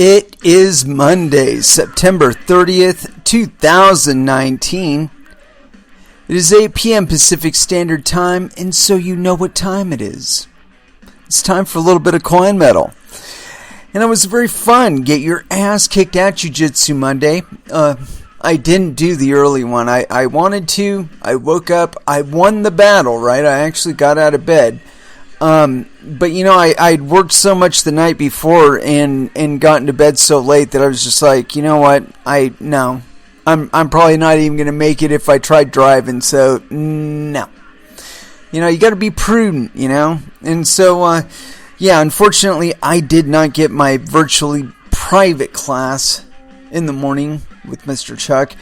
It is Monday, September 30th, 2019. It is 8 p.m. Pacific Standard Time, and so you know what time it is. It's time for a little bit of coin metal. And it was very fun. Get your ass kicked at Jiu-Jitsu Monday. I didn't do the early one. I wanted to. I woke up. I won the battle, right? I actually got out of bed. But you know, I'd worked so much the night before and gotten to bed so late that I was just like, you know what? I'm probably not even going to make it if I tried driving. So no, you know, you got to be prudent, you know? And so, yeah, unfortunately I did not get my virtually private class in the morning with Mr. Chuck,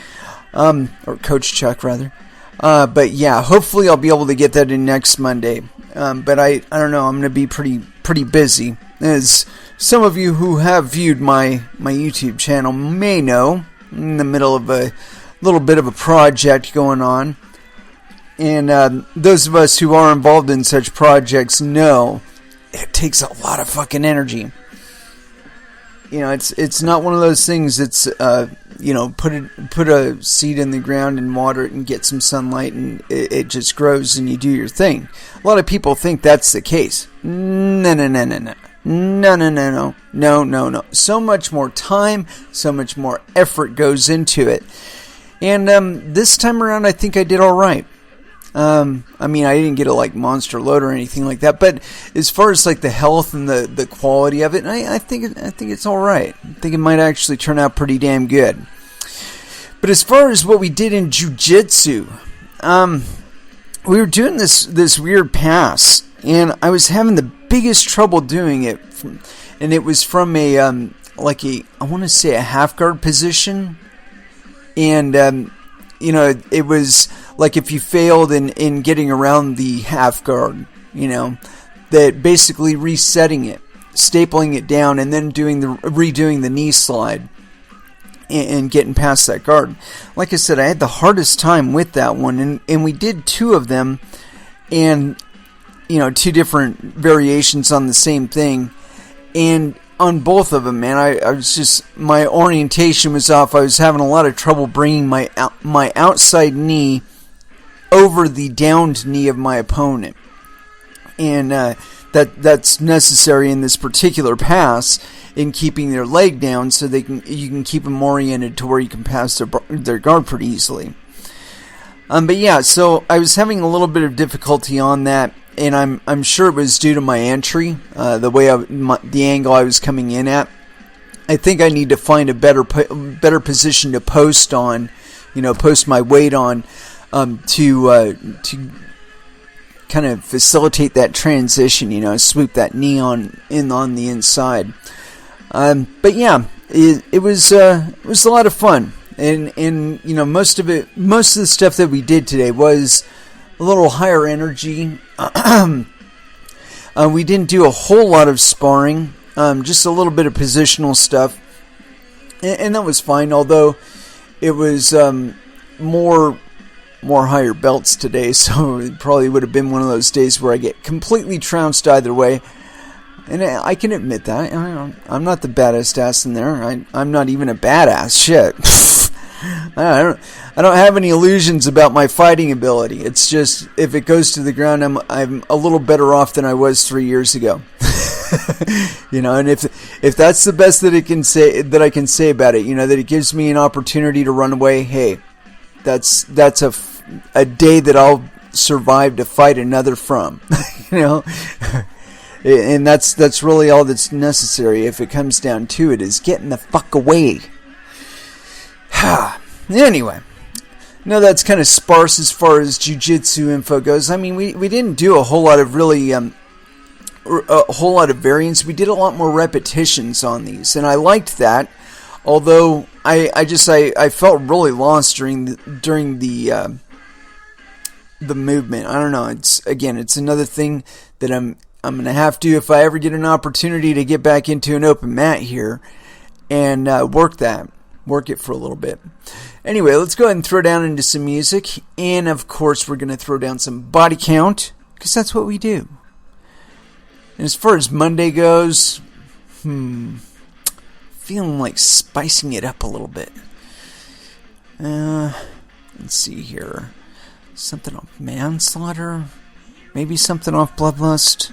or Coach Chuck rather. But yeah, hopefully I'll be able to get that in next Monday. But I don't know, I'm going to be pretty busy. As some of you who have viewed my YouTube channel may know, I'm in the middle of a little bit of a project going on. And those of us who are involved in such projects know it takes a lot of fucking energy. You know, it's not one of those things that's, you know, put a seed in the ground and water it and get some sunlight and it just grows and you do your thing. A lot of people think that's the case. No. No. So much more time, so much more effort goes into it. And this time around, I think I did all right. I mean, I didn't get a like monster load or anything like that, but as far as like the health and the quality of it, I think it's all right. I think it might actually turn out pretty damn good. But as far as what we did in jiu-jitsu, we were doing this weird pass, and I was having the biggest trouble doing it, and it was from I want to say a half guard position, and you know, it was like if you failed in getting around the half guard, you know, that basically resetting it, stapling it down, and then redoing the knee slide and getting past that guard. Like I said, I had the hardest time with that one, and we did two of them, and you know, two different variations on the same thing, and on both of them, man, I was just, my orientation was off. I was having a lot of trouble bringing my outside knee over the downed knee of my opponent. And that's necessary in this particular pass in keeping their leg down so you can keep them oriented to where you can pass their guard pretty easily. But yeah, so I was having a little bit of difficulty on that. And I'm sure it was due to my entry, the way the angle I was coming in at. I think I need to find a better position to post on, you know, post my weight on, to kind of facilitate that transition, you know, swoop that knee on the inside. But yeah, it was a lot of fun, and you know, most of the stuff that we did today was a little higher energy. We didn't do a whole lot of sparring, just a little bit of positional stuff, and that was fine. Although it was more higher belts today, so it probably would have been one of those days where I get completely trounced either way. And I can admit that I'm not the baddest ass in there. I'm not even a badass. Shit. I don't have any illusions about my fighting ability. It's just, if it goes to the ground, I'm a little better off than I was 3 years ago. You know, and if that's the best that I can say about it, you know, that it gives me an opportunity to run away, hey, that's a day that I'll survive to fight another from. You know, and that's really all that's necessary. If it comes down to it, is getting the fuck away. Anyway, no, that's kind of sparse as far as jiu-jitsu info goes. I mean, we didn't do a whole lot of really a whole lot of variants. We did a lot more repetitions on these, and I liked that. Although I felt really lost during the movement. I don't know. It's another thing that I'm gonna have to, if I ever get an opportunity to get back into an open mat here and work it for a little bit. Anyway, let's go ahead and throw down into some music. And, of course, we're going to throw down some body count, because that's what we do. And as far as Monday goes, feeling like spicing it up a little bit. Let's see here. Something off manslaughter? Maybe something off bloodlust?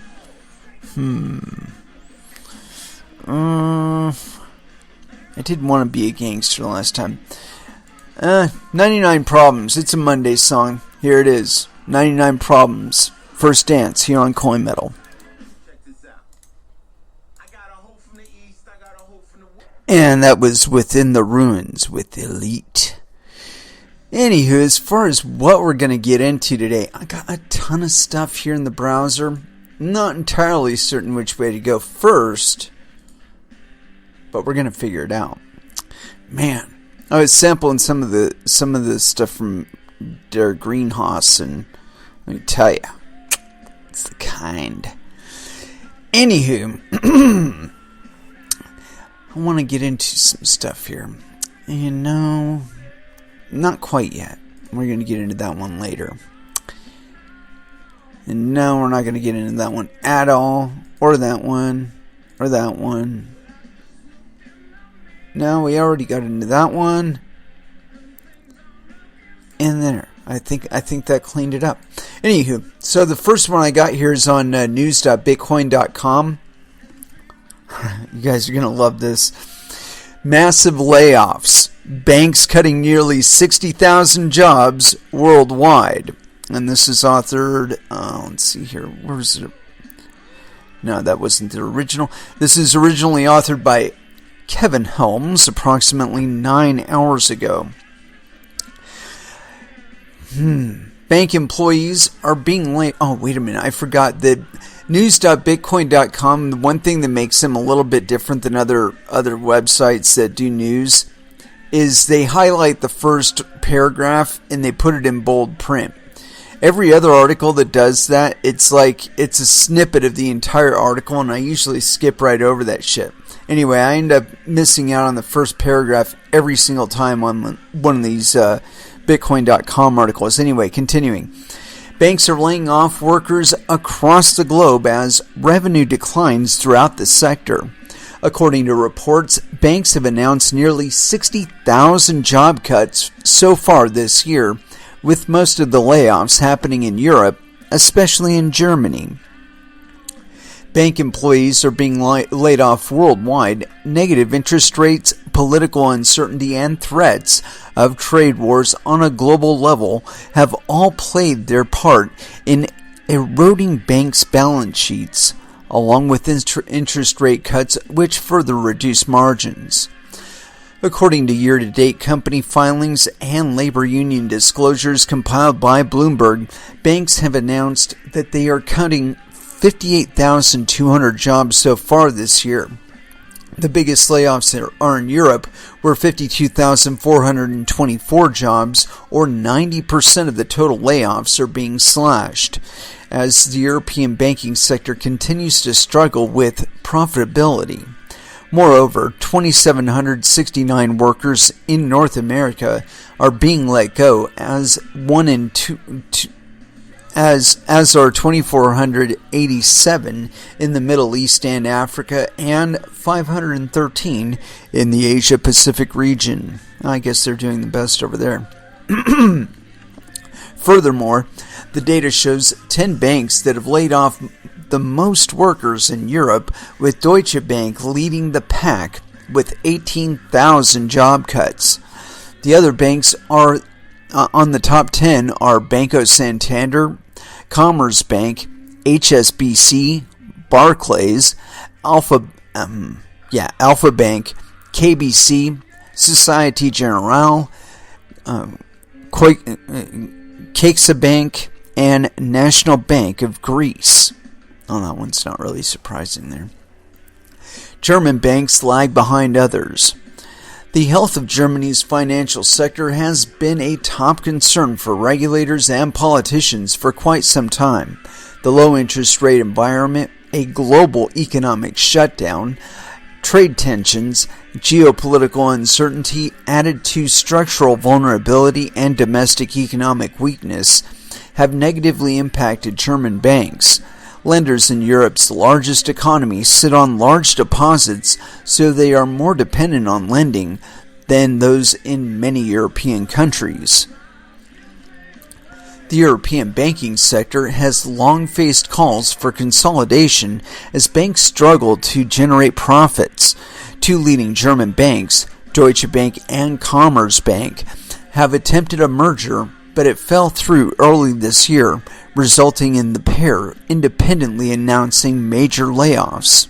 I didn't want to be a gangster last time. 99 Problems. It's a Monday song. Here it is. 99 Problems. First Dance here on Coin Metal. And that was Within the Ruins with Elite. Anywho, as far as what we're going to get into today, I got a ton of stuff here in the browser. Not entirely certain which way to go first, but we're going to figure it out. Man, I was sampling some of the stuff from Der Greenhouse, and let me tell you, it's the kind. Anywho, I want to get into some stuff here. And no, not quite yet. We're going to get into that one later. And no, we're not going to get into that one at all. Or that one. Or that one. No, we already got into that one. And there. I think that cleaned it up. Anywho, so the first one I got here is on news.bitcoin.com. You guys are going to love this. Massive layoffs. Banks cutting nearly 60,000 jobs worldwide. And this is authored, let's see here, where is it? No, that wasn't the original. This is originally authored by Kevin Helms approximately 9 hours ago. Bank employees are being laid. Oh, wait a minute. I forgot that news.bitcoin.com, the one thing that makes them a little bit different than other websites that do news is they highlight the first paragraph and they put it in bold print. Every other article that does that, it's a snippet of the entire article, and I usually skip right over that shit. Anyway, I end up missing out on the first paragraph every single time on one of these Bitcoin.com articles. Anyway, continuing. Banks are laying off workers across the globe as revenue declines throughout the sector. According to reports, banks have announced nearly 60,000 job cuts so far this year, with most of the layoffs happening in Europe, especially in Germany. Bank employees are being laid off worldwide. Negative interest rates, political uncertainty, and threats of trade wars on a global level have all played their part in eroding banks' balance sheets, along with interest rate cuts which further reduce margins. According to year-to-date company filings and labor union disclosures compiled by Bloomberg, banks have announced that they are cutting 58,200 jobs so far this year. The biggest layoffs are in Europe, where 52,424 jobs, or 90% of the total layoffs, are being slashed, as the European banking sector continues to struggle with profitability. Moreover, 2,769 workers in North America are being let go, as are 2,487 in the Middle East and Africa, and 513 in the Asia Pacific region. I guess they're doing the best over there. Furthermore, the data shows 10 banks that have laid off the most workers in Europe, with Deutsche Bank leading the pack with 18,000 job cuts. The other banks are on the top 10 are Banco Santander, Commerce Bank, HSBC, Barclays, Alfa Bank, KBC, Societe Generale, Caixa Bank, and National Bank of Greece. Oh, that one's not really surprising there. German banks lag behind others. The health of Germany's financial sector has been a top concern for regulators and politicians for quite some time. The low interest rate environment, a global economic shutdown, trade tensions, geopolitical uncertainty added to structural vulnerability and domestic economic weakness have negatively impacted German banks. Lenders in Europe's largest economy sit on large deposits, so they are more dependent on lending than those in many European countries. The European banking sector has long faced calls for consolidation as banks struggle to generate profits. Two leading German banks, Deutsche Bank and Commerzbank, have attempted a merger, but it fell through early this year, resulting in the pair independently announcing major layoffs.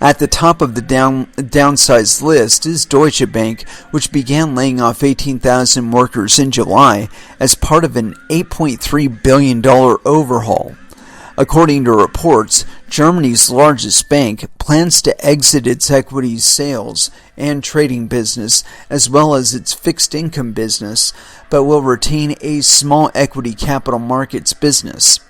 At the top of the downsized list is Deutsche Bank, which began laying off 18,000 workers in July as part of an $8.3 billion overhaul. According to reports, Germany's largest bank plans to exit its equities sales and trading business as well as its fixed income business, but will retain a small equity capital markets business.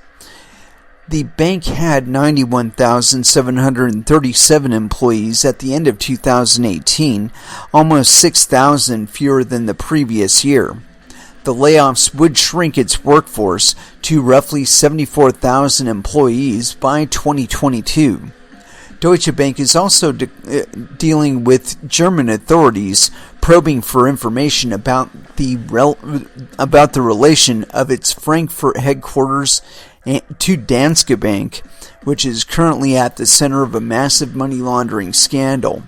The bank had 91,737 employees at the end of 2018, almost 6,000 fewer than the previous year. The layoffs would shrink its workforce to roughly 74,000 employees by 2022. Deutsche Bank is also dealing with German authorities probing for information about the relation of its Frankfurt headquarters to Danske Bank, which is currently at the center of a massive money laundering scandal.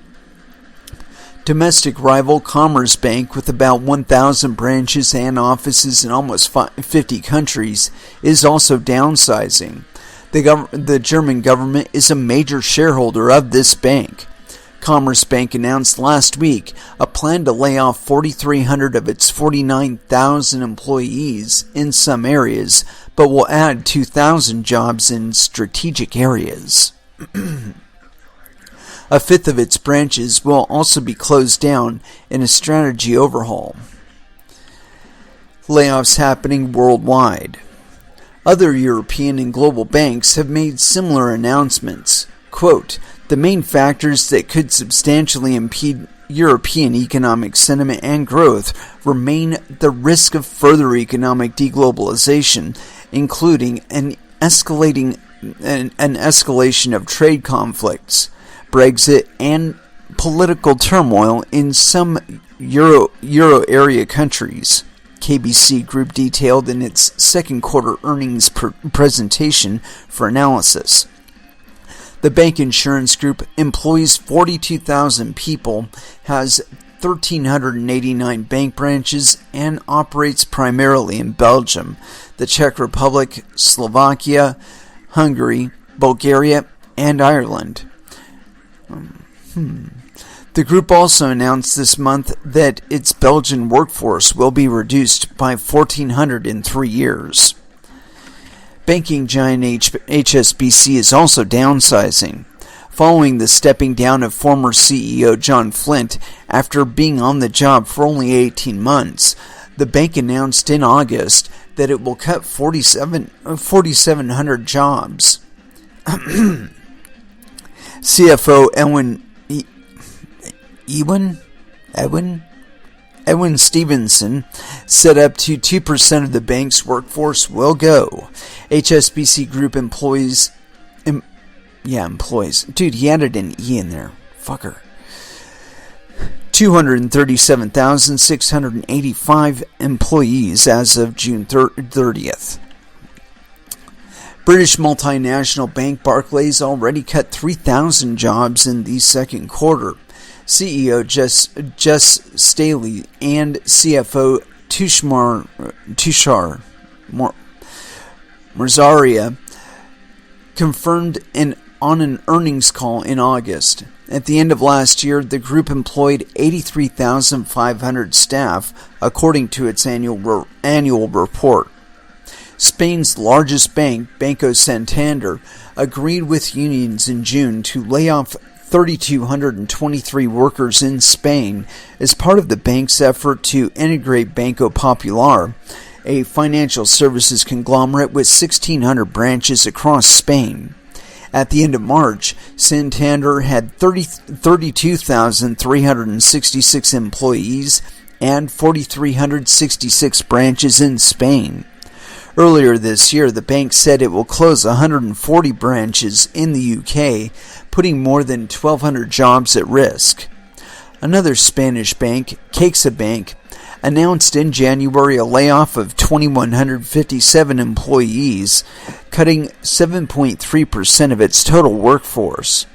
Domestic rival Commerzbank, with about 1,000 branches and offices in almost 50 countries, is also downsizing. The German government is a major shareholder of this bank. Commerzbank announced last week a plan to lay off 4,300 of its 49,000 employees in some areas, but will add 2,000 jobs in strategic areas. A fifth of its branches will also be closed down in a strategy overhaul. Layoffs happening worldwide. Other European and global banks have made similar announcements. Quote, "The main factors that could substantially impede European economic sentiment and growth remain the risk of further economic deglobalization, including an escalation of trade conflicts, Brexit, and political turmoil in some Euro area countries," KBC Group detailed in its second quarter earnings presentation for analysis. The bank insurance group employs 42,000 people, has 1,389 bank branches, and operates primarily in Belgium, the Czech Republic, Slovakia, Hungary, Bulgaria, and Ireland. The group also announced this month that its Belgian workforce will be reduced by 1,400 in 3 years. Banking giant HSBC is also downsizing. Following the stepping down of former CEO John Flint after being on the job for only 18 months, the bank announced in August that it will cut 4,700 jobs. CFO Edwin Stevenson said up to 2% of the bank's workforce will go. HSBC Group employs. Dude, he added an E in there. Fucker. 237,685 employees as of June 30th. British multinational bank Barclays already cut 3,000 jobs in the second quarter. CEO Jess Staley and CFO Tushar Mirzaria confirmed on an earnings call in August. At the end of last year, the group employed 83,500 staff, according to its annual report. Spain's largest bank, Banco Santander, agreed with unions in June to lay off 3,223 workers in Spain as part of the bank's effort to integrate Banco Popular, a financial services conglomerate with 1,600 branches across Spain. At the end of March, Santander had 32,366 employees and 4,366 branches in Spain. Earlier this year, the bank said it will close 140 branches in the UK, putting more than 1,200 jobs at risk. Another Spanish bank, Caixa Bank, announced in January a layoff of 2,157 employees, cutting 7.3% of its total workforce.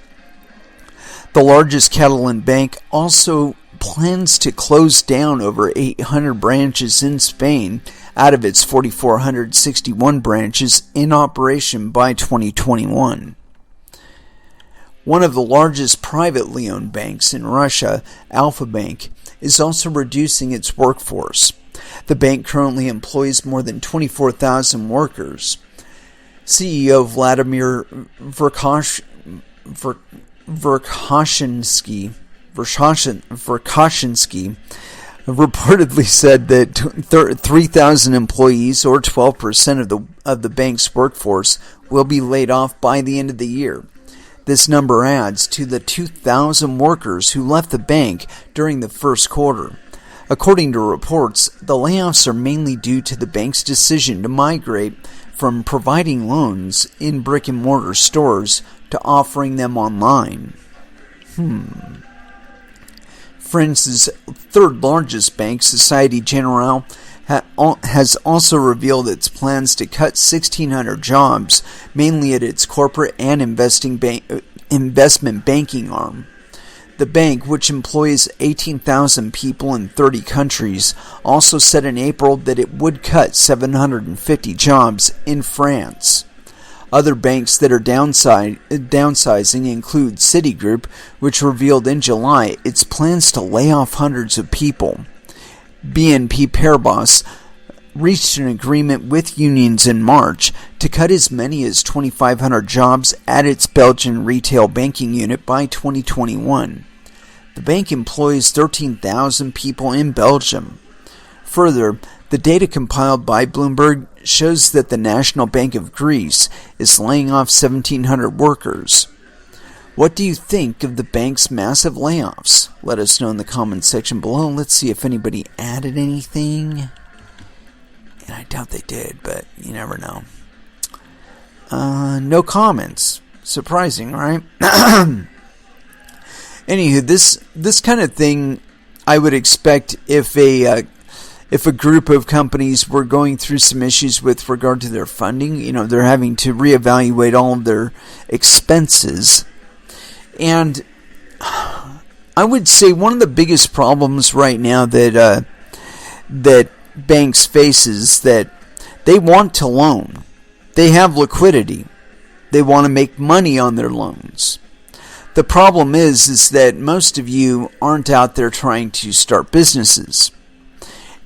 The largest Catalan bank also plans to close down over 800 branches in Spain out of its 4,461 branches in operation by 2021. One of the largest privately owned banks in Russia, Alfa Bank, is also reducing its workforce. The bank currently employs more than 24,000 workers. CEO Vladimir Verkhoshansky reportedly said that 3,000 employees, or 12% of the bank's workforce, will be laid off by the end of the year. This number adds to the 2,000 workers who left the bank during the first quarter. According to reports, the layoffs are mainly due to the bank's decision to migrate from providing loans in brick-and-mortar stores to offering them online. France's third largest bank, Societe Generale, has also revealed its plans to cut 1,600 jobs, mainly at its corporate and investment banking arm. The bank, which employs 18,000 people in 30 countries, also said in April that it would cut 750 jobs in France. Other banks that are downsizing include Citigroup, which revealed in July its plans to lay off hundreds of people. BNP Paribas reached an agreement with unions in March to cut as many as 2,500 jobs at its Belgian retail banking unit by 2021. The bank employs 13,000 people in Belgium. Further, the data compiled by Bloomberg shows that the National Bank of Greece is laying off 1,700 workers. What do you think of the bank's massive layoffs? Let us know in the comments section below. Let's see if anybody added anything. And I doubt they did, but you never know. No comments. Surprising, right? Anywho, this kind of thing I would expect if a group of companies were going through some issues with regard to their funding. They're having to reevaluate all of their expenses. And I would say one of the biggest problems right now that banks face is that they want to loan. They have liquidity. They want to make money on their loans. The problem is that most of you aren't out there trying to start businesses.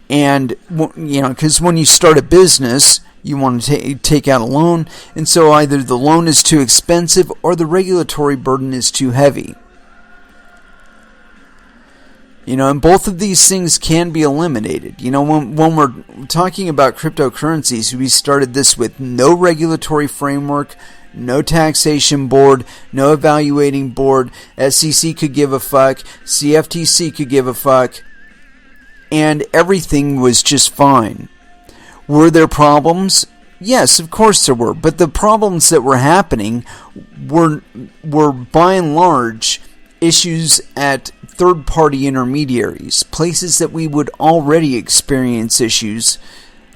And, because when you start a business, you want to take out a loan, and so either the loan is too expensive or the regulatory burden is too heavy. And both of these things can be eliminated. When we're talking about cryptocurrencies, we started this with no regulatory framework, no taxation board, no evaluating board, SEC could give a fuck, CFTC could give a fuck, and everything was just fine. Were there problems? Yes, of course there were. But the problems that were happening were by and large issues at third-party intermediaries, places that we would already experience issues,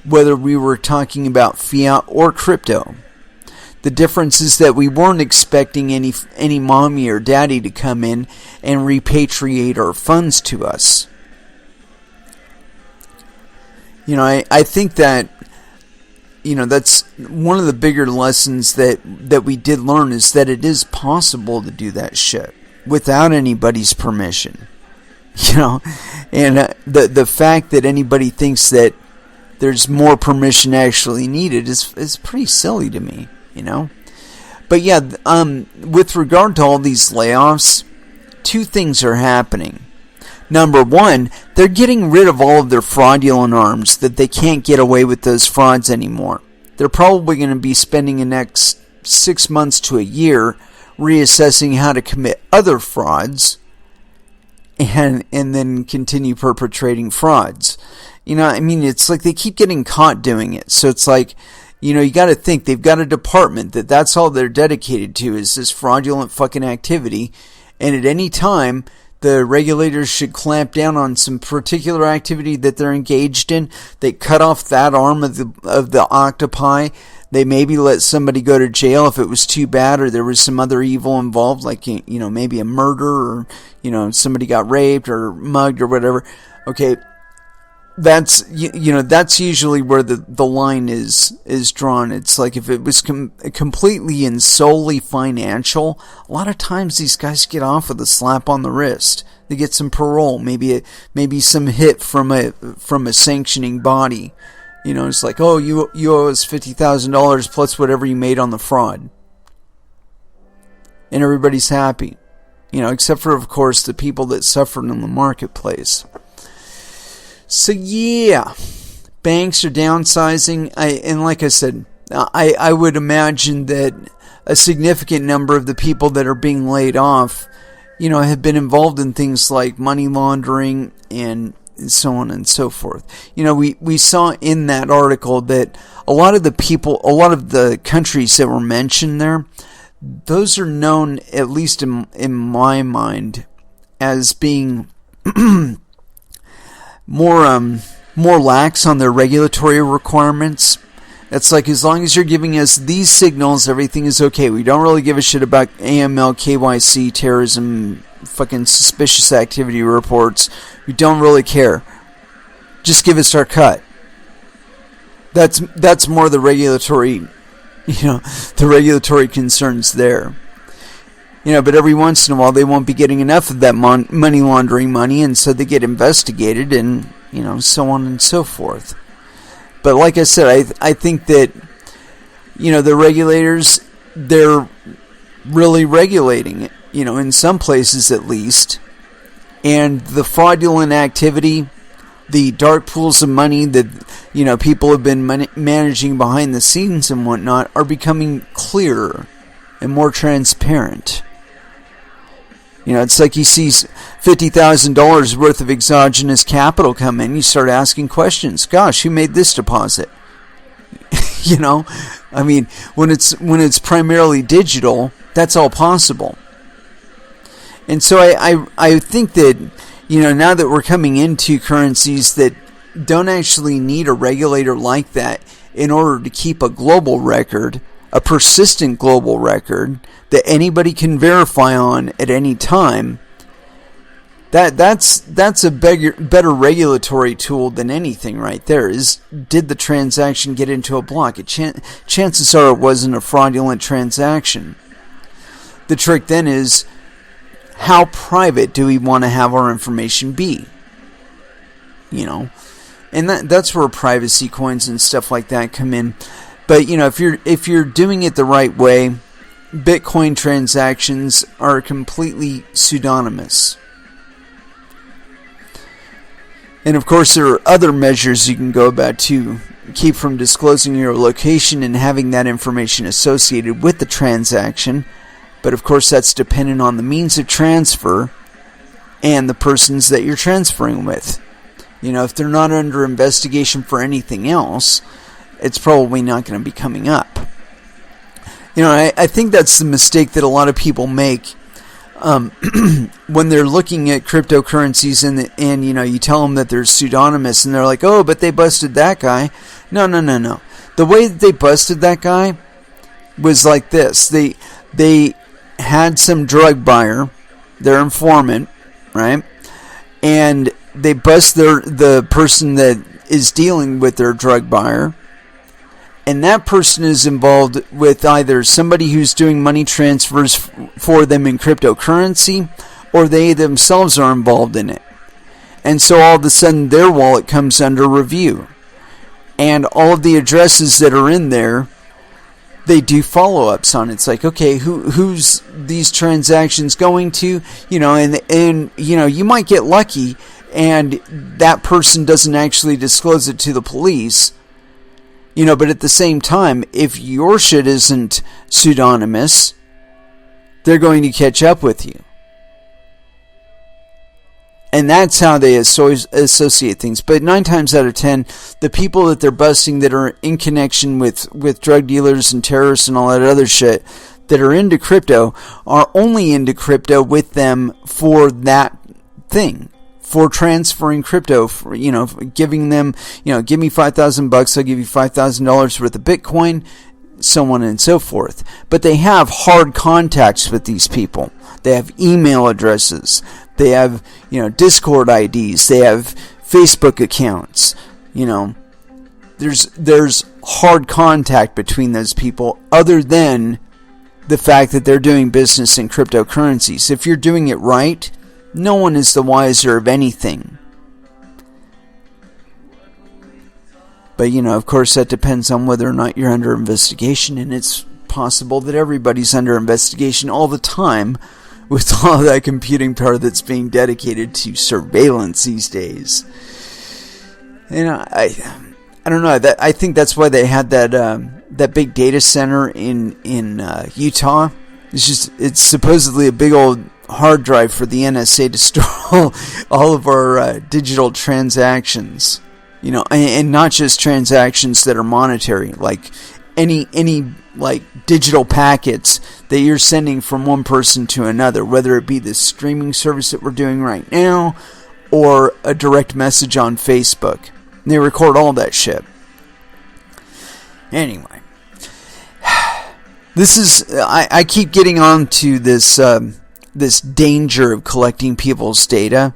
whether we were talking about fiat or crypto. The difference is that we weren't expecting any mommy or daddy to come in and repatriate our funds to us. I think that, that's one of the bigger lessons that we did learn, is that it is possible to do that shit without anybody's permission. And the fact that anybody thinks that there's more permission actually needed is pretty silly to me, But yeah, with regard to all these layoffs, two things are happening. Number one, they're getting rid of all of their fraudulent arms, that they can't get away with those frauds anymore. They're probably going to be spending the next 6 months to a year reassessing how to commit other frauds and then continue perpetrating frauds. I mean, it's like they keep getting caught doing it. So it's like, you got to think they've got a department that's all they're dedicated to is this fraudulent fucking activity. And at any time, the regulators should clamp down on some particular activity that they're engaged in. They cut off that arm of the octopi. They maybe let somebody go to jail if it was too bad or there was some other evil involved, like, maybe a murder or, somebody got raped or mugged or whatever. Okay. That's that's usually where the line is drawn. It's like if it was completely and solely financial, a lot of times these guys get off with a slap on the wrist. They get some parole, maybe some hit from a sanctioning body. It's like, oh, you owe us $50,000 plus whatever you made on the fraud, and everybody's happy. Except for, of course, the people that suffered in the marketplace. So yeah, banks are downsizing. And like I said, I would imagine that a significant number of the people that are being laid off, have been involved in things like money laundering and so on and so forth. We saw in that article that a lot of the countries that were mentioned there, those are known, at least in my mind, as being more lax on their regulatory requirements. It's like, as long as you're giving us these signals, everything is okay. We don't really give a shit about AML, KYC, terrorism, fucking suspicious activity reports. We don't really care. Just give us our cut. That's more the regulatory, the regulatory concerns there. But every once in a while they won't be getting enough of that money laundering money, and so they get investigated and, so on and so forth. But like I said, I think that, the regulators, they're really regulating it, in some places at least. And the fraudulent activity, the dark pools of money that, people have been managing behind the scenes and whatnot are becoming clearer and more transparent. It's like you see $50,000 worth of exogenous capital come in. You start asking questions. Gosh, who made this deposit? I mean, when it's primarily digital, that's all possible. And so I think that, now that we're coming into currencies that don't actually need a regulator like that in order to keep a global record, a persistent global record that anybody can verify on at any time, that's a better regulatory tool than anything right there. Did the transaction get into a block? Chances are it wasn't a fraudulent transaction. The trick then is, how private do we want to have our information be? And that's where privacy coins and stuff like that come in. But if you're doing it the right way, Bitcoin transactions are completely pseudonymous. And of course, there are other measures you can go about to keep from disclosing your location and having that information associated with the transaction. But of course, that's dependent on the means of transfer and the persons that you're transferring with. If they're not under investigation for anything else, it's probably not going to be coming up. I think that's the mistake that a lot of people make when they're looking at cryptocurrencies and you tell them that they're pseudonymous and they're like, oh, but they busted that guy. No. The way that they busted that guy was like this. They had some drug buyer, their informant, right? And they bust the person that is dealing with their drug buyer. And that person is involved with either somebody who's doing money transfers for them in cryptocurrency, or they themselves are involved in it. And so all of a sudden their wallet comes under review. And all of the addresses that are in there, they do follow-ups on. It's like, okay, who's these transactions going to? And you might get lucky and that person doesn't actually disclose it to the police. But at the same time, if your shit isn't pseudonymous, they're going to catch up with you. And that's how they associate things. But 9 times out of 10, the people that they're busting that are in connection with drug dealers and terrorists and all that other shit that are into crypto are only into crypto with them for that thing. For transferring crypto, for, giving them, give me $5,000, I'll give you $5,000 worth of Bitcoin, so on and so forth. But they have hard contacts with these people. They have email addresses. They have, Discord IDs. They have Facebook accounts. There's hard contact between those people other than the fact that they're doing business in cryptocurrencies. If you're doing it right, no one is the wiser of anything. But, of course, that depends on whether or not you're under investigation, and it's possible that everybody's under investigation all the time with all that computing power that's being dedicated to surveillance these days. And I don't know. I think that's why they had that big data center in Utah. It's supposedly a big old hard drive for the NSA to store all of our digital transactions, and not just transactions that are monetary, like any like digital packets that you're sending from one person to another, whether it be the streaming service that we're doing right now or a direct message on Facebook. And they record all that shit. Anyway, this is I keep getting on to this danger of collecting people's data,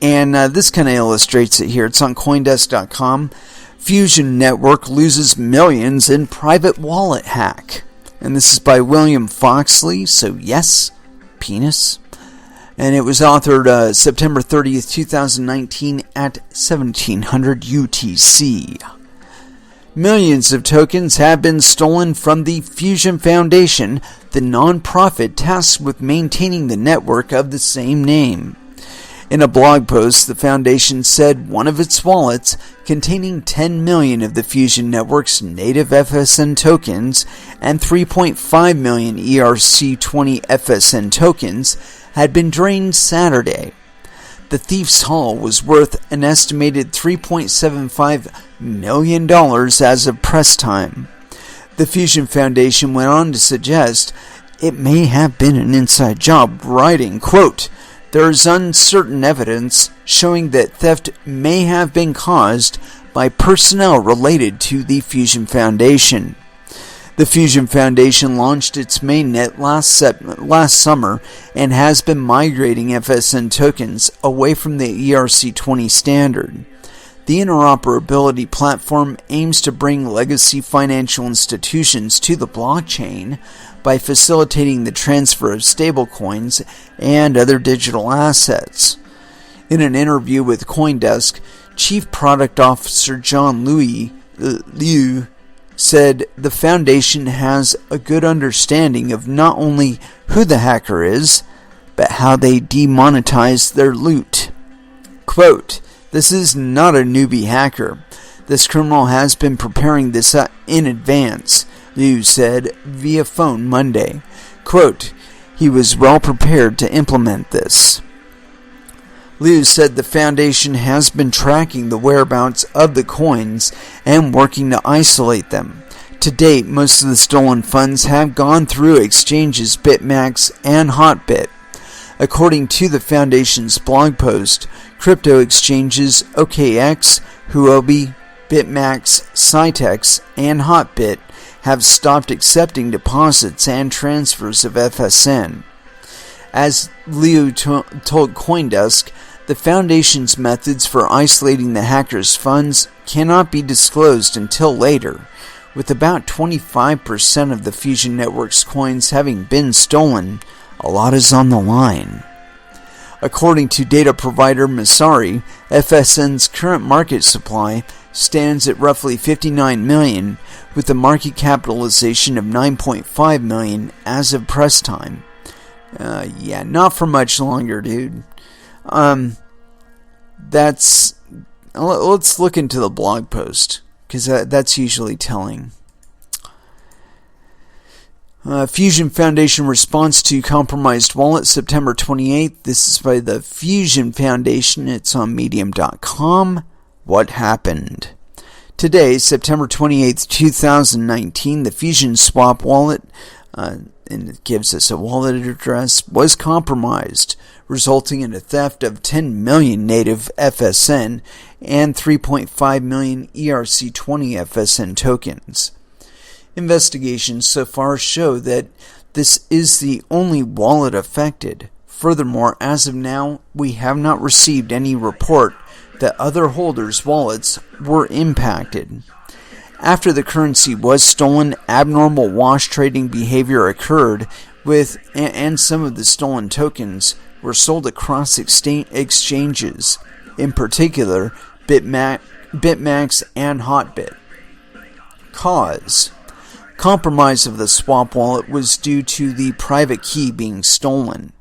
and this kind of illustrates it here. It's on CoinDesk.com. Fusion Network loses millions in private wallet hack. And this is by William Foxley, so yes, penis. And it was authored September 30th, 2019 at 1700 UTC. Millions of tokens have been stolen from the Fusion Foundation, the non-profit tasked with maintaining the network of the same name. In a blog post, the foundation said one of its wallets, containing 10 million of the Fusion Network's native FSN tokens and 3.5 million ERC20 FSN tokens, had been drained Saturday. The thief's haul was worth an estimated $3.75 million as of press time. The Fusion Foundation went on to suggest it may have been an inside job, writing, quote, "There is uncertain evidence showing that theft may have been caused by personnel related to the Fusion Foundation." The Fusion Foundation launched its mainnet last summer and has been migrating FSN tokens away from the ERC20 standard. The interoperability platform aims to bring legacy financial institutions to the blockchain by facilitating the transfer of stablecoins and other digital assets. In an interview with CoinDesk, Chief Product Officer John Liu said the foundation has a good understanding of not only who the hacker is, but how they demonetize their loot. Quote, "This is not a newbie hacker. This criminal has been preparing this in advance," Liu said via phone Monday. Quote, "He was well prepared to implement this." Liu said the foundation has been tracking the whereabouts of the coins and working to isolate them. To date, most of the stolen funds have gone through exchanges BitMax and Hotbit. According to the foundation's blog post, crypto exchanges OKX, Huobi, BitMax, Cytex, and Hotbit have stopped accepting deposits and transfers of FSN. As Liu told CoinDesk, the foundation's methods for isolating the hackers' funds cannot be disclosed until later, with about 25% of the Fusion Network's coins having been stolen. A lot is on the line. According to data provider Masari, FSN's current market supply stands at roughly 59 million, with a market capitalization of 9.5 million as of press time. Yeah, not for much longer, dude. Let's look into the blog post, because that's usually telling. Fusion Foundation response to compromised wallet, September 28th. This is by the Fusion Foundation. It's on medium.com. What happened? Today, September 28th, 2019, the Fusion Swap wallet, and it gives us a wallet address, was compromised, resulting in a theft of 10 million native FSN and 3.5 million ERC20 FSN tokens. Investigations so far show that this is the only wallet affected. Furthermore, as of now, we have not received any report that other holders' wallets were impacted. After the currency was stolen, abnormal wash trading behavior occurred and some of the stolen tokens were sold across exchanges, in particular BitMax and Hotbit. Cause: compromise of the swap wallet was due to the private key being stolen.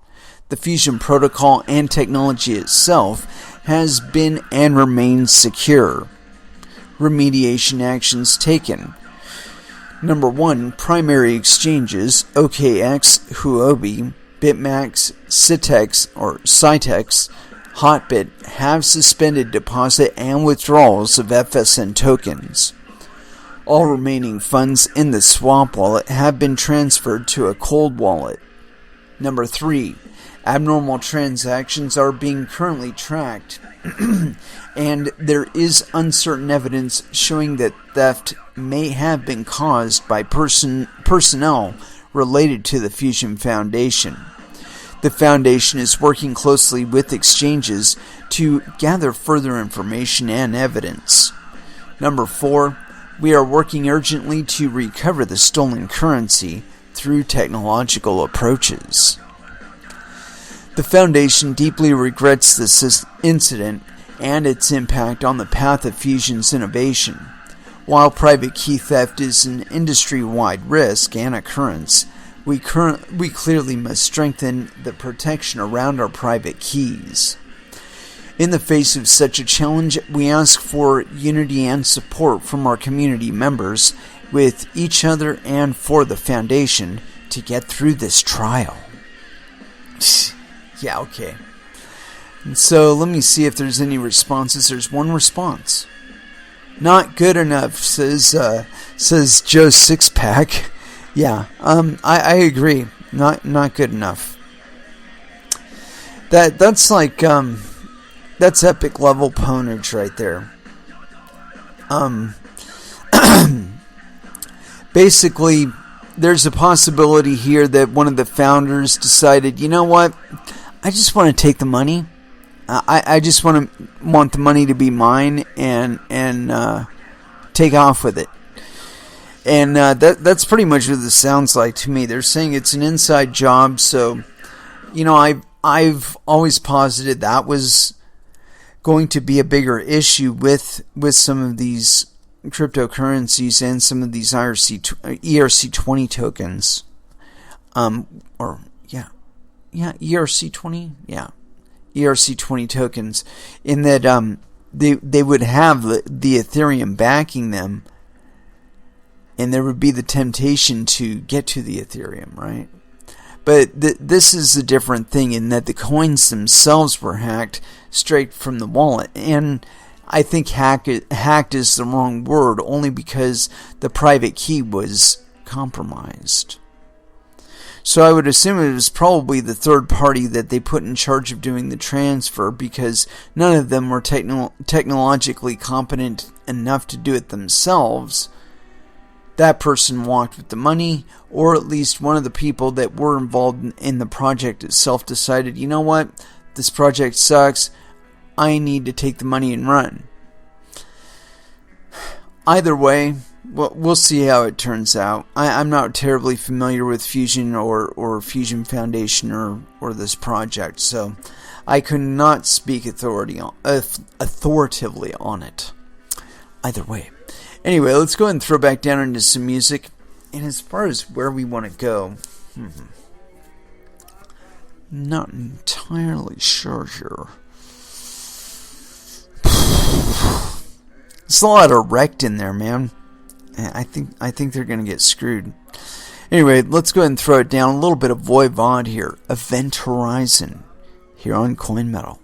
The Fusion protocol and technology itself has been and remains secure. Remediation actions taken. Number 1, primary exchanges, OKX, Huobi, BitMax, Citex, Hotbit have suspended deposit and withdrawals of FSN tokens. All remaining funds in the swap wallet have been transferred to a cold wallet. Number 3, abnormal transactions are being currently tracked, and there is uncertain evidence showing that theft may have been caused by personnel related to the Fusion Foundation. The Foundation is working closely with exchanges to gather further information and evidence. Number 4, we are working urgently to recover the stolen currency through technological approaches. The Foundation deeply regrets this incident and its impact on the path of Fusion's innovation. While private key theft is an industry-wide risk and occurrence, we clearly must strengthen the protection around our private keys. In the face of such a challenge, we ask for unity and support from our community members, with each other and for the Foundation, to get through this trial. Yeah, okay. And so let me see if there's any responses. There's one response. Not good enough, says Joe Sixpack. Yeah, I agree. Not good enough. That's like that's epic level ponage right there. Basically, there's a possibility here that one of the founders decided, you know what, I just want to take the money. I just want the money to be mine and take off with it. And that's pretty much what this sounds like to me. They're saying it's an inside job, so you know I've always posited that was going to be a bigger issue with some of these cryptocurrencies and some of these ERC20 tokens. ERC20 tokens, in that they would have the Ethereum backing them, and there would be the temptation to get to the Ethereum, right? But this is a different thing in that the coins themselves were hacked straight from the wallet. And I think hacked is the wrong word, only because the private key was compromised. So I would assume it was probably the third party that they put in charge of doing the transfer, because none of them were technologically competent enough to do it themselves. That person walked with the money, or at least one of the people that were involved in the project itself decided, you know what, this project sucks, I need to take the money and run. Either way, we'll see how it turns out. I'm not terribly familiar with Fusion or Fusion Foundation or this project, so I could not speak authoritatively on it. Either way. Anyway, let's go ahead and throw back down into some music. And as far as where we want to go, not entirely sure here. There's a lot of wrecked in there, man. I think they're going to get screwed. Anyway, let's go ahead and throw it down. A little bit of Voivod here. Event Horizon here on Coin Metal.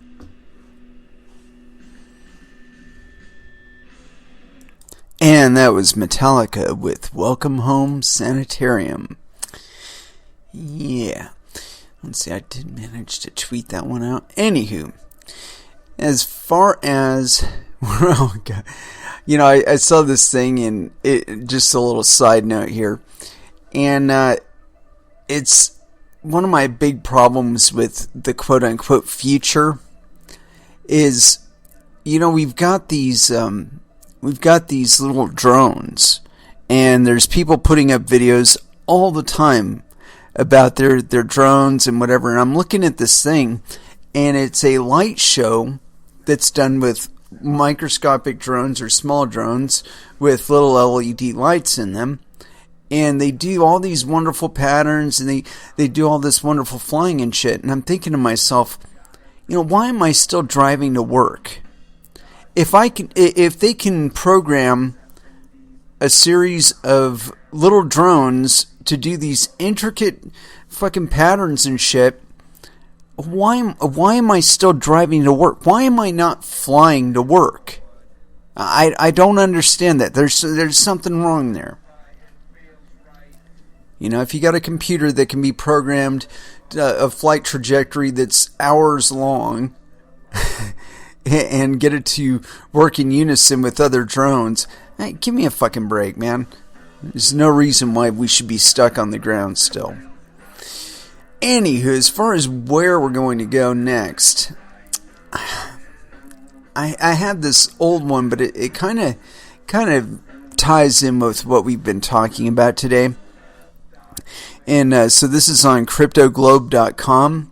And that was Metallica with Welcome Home Sanitarium. Yeah. Let's see, I did manage to tweet that one out. Anywho, as far as, oh God, I saw this thing, and it, just a little side note here. And it's one of my big problems with the quote-unquote future is, we've got these little drones, and there's people putting up videos all the time about their drones and whatever. And I'm looking at this thing, and it's a light show that's done with microscopic drones or small drones with little LED lights in them. And they do all these wonderful patterns, and they do all this wonderful flying and shit. And I'm thinking to myself, why am I still driving to work? If they can program a series of little drones to do these intricate fucking patterns and shit, why am I still driving to work? Why am I not flying to work? I don't understand that. There's something wrong there. If you got a computer that can be programmed a flight trajectory that's hours long and get it to work in unison with other drones, hey, give me a fucking break, man. There's no reason why we should be stuck on the ground still. Anywho, as far as where we're going to go next, I had this old one, but it kind of ties in with what we've been talking about today. And so this is on CryptoGlobe.com.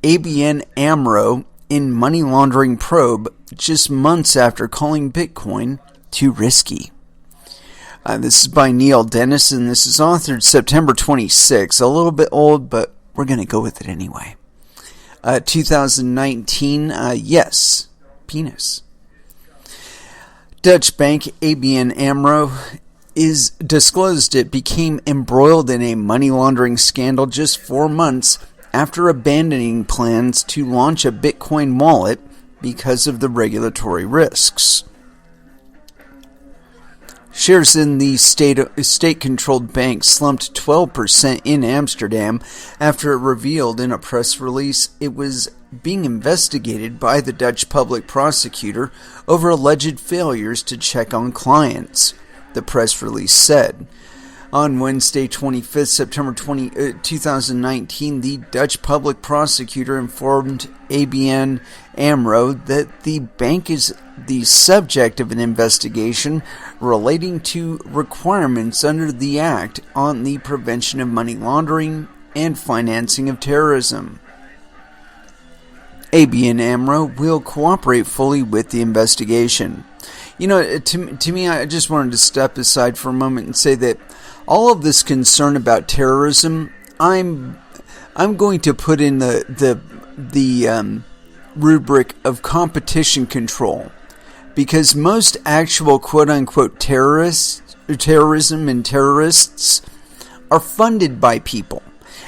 ABN AMRO in money laundering probe just months after calling Bitcoin too risky. This is by Neil Dennis, and this is authored September 26. A little bit old, but we're going to go with it anyway. 2019, yes, penis. Deutsche Bank, ABN AMRO, is disclosed it became embroiled in a money laundering scandal just 4 months after abandoning plans to launch a Bitcoin wallet because of the regulatory risks. Shares in the state-controlled bank slumped 12% in Amsterdam after it revealed in a press release it was being investigated by the Dutch public prosecutor over alleged failures to check on clients, the press release said. On Wednesday, 25th September 2019, the Dutch public prosecutor informed ABN AMRO that the bank is the subject of an investigation relating to requirements under the Act on the Prevention of Money Laundering and Financing of Terrorism. ABN AMRO will cooperate fully with the investigation. To me, I just wanted to step aside for a moment and say that all of this concern about terrorism, I'm going to put in the rubric of competition control, because most actual quote-unquote terrorism and terrorists are funded by people,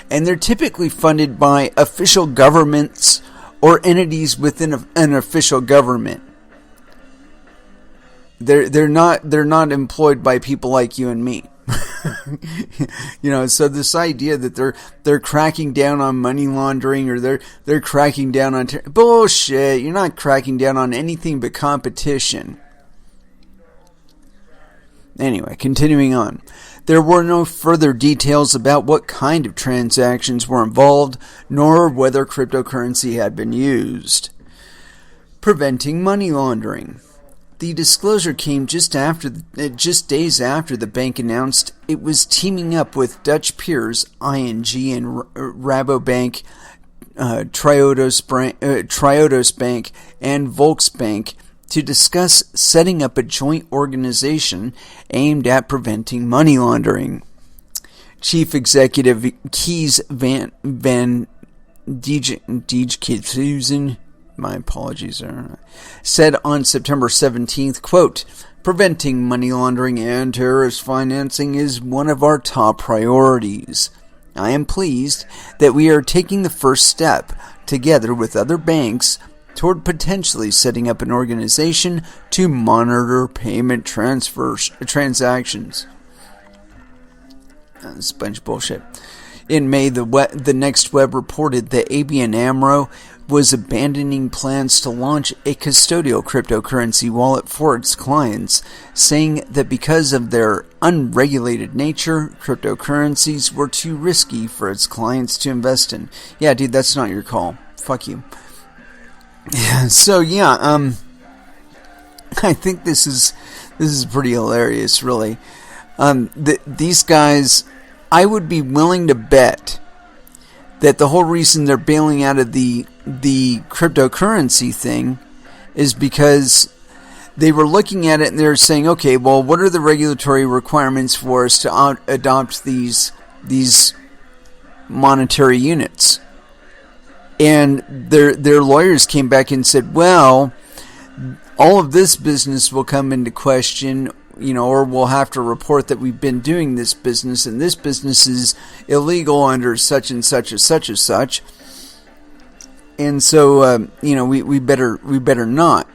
and they're typically funded by official governments or entities within an official government. They're not employed by people like you and me. So this idea that they're cracking down on money laundering or they're cracking down on bullshit. You're not cracking down on anything but competition. Anyway, continuing on. There were no further details about what kind of transactions were involved, nor whether cryptocurrency had been used. Preventing money laundering. The disclosure came just days after the bank announced it was teaming up with Dutch peers ING and Rabobank, Triodos Bank, and Volksbank to discuss setting up a joint organization aimed at preventing money laundering. Chief Executive Kees van Dijkhuizen, my apologies, said on September 17th, quote, Preventing money laundering and terrorist financing is one of our top priorities. I am pleased that we are taking the first step, together with other banks, toward potentially setting up an organization to monitor payment transactions. That's a bunch of bullshit. In May, the Next Web reported that ABN AMRO was abandoning plans to launch a custodial cryptocurrency wallet for its clients, saying that because of their unregulated nature, cryptocurrencies were too risky for its clients to invest in. Yeah, dude, that's not your call. Fuck you. So yeah, I think this is pretty hilarious, really. These guys, I would be willing to bet that the whole reason they're bailing out of the cryptocurrency thing is because they were looking at it and they're saying, okay, well, what are the regulatory requirements for us to adopt these monetary units? And their lawyers came back and said, well, all of this business will come into question, or we'll have to report that we've been doing this business, and this business is illegal under such and such and such and such. And so, we better not.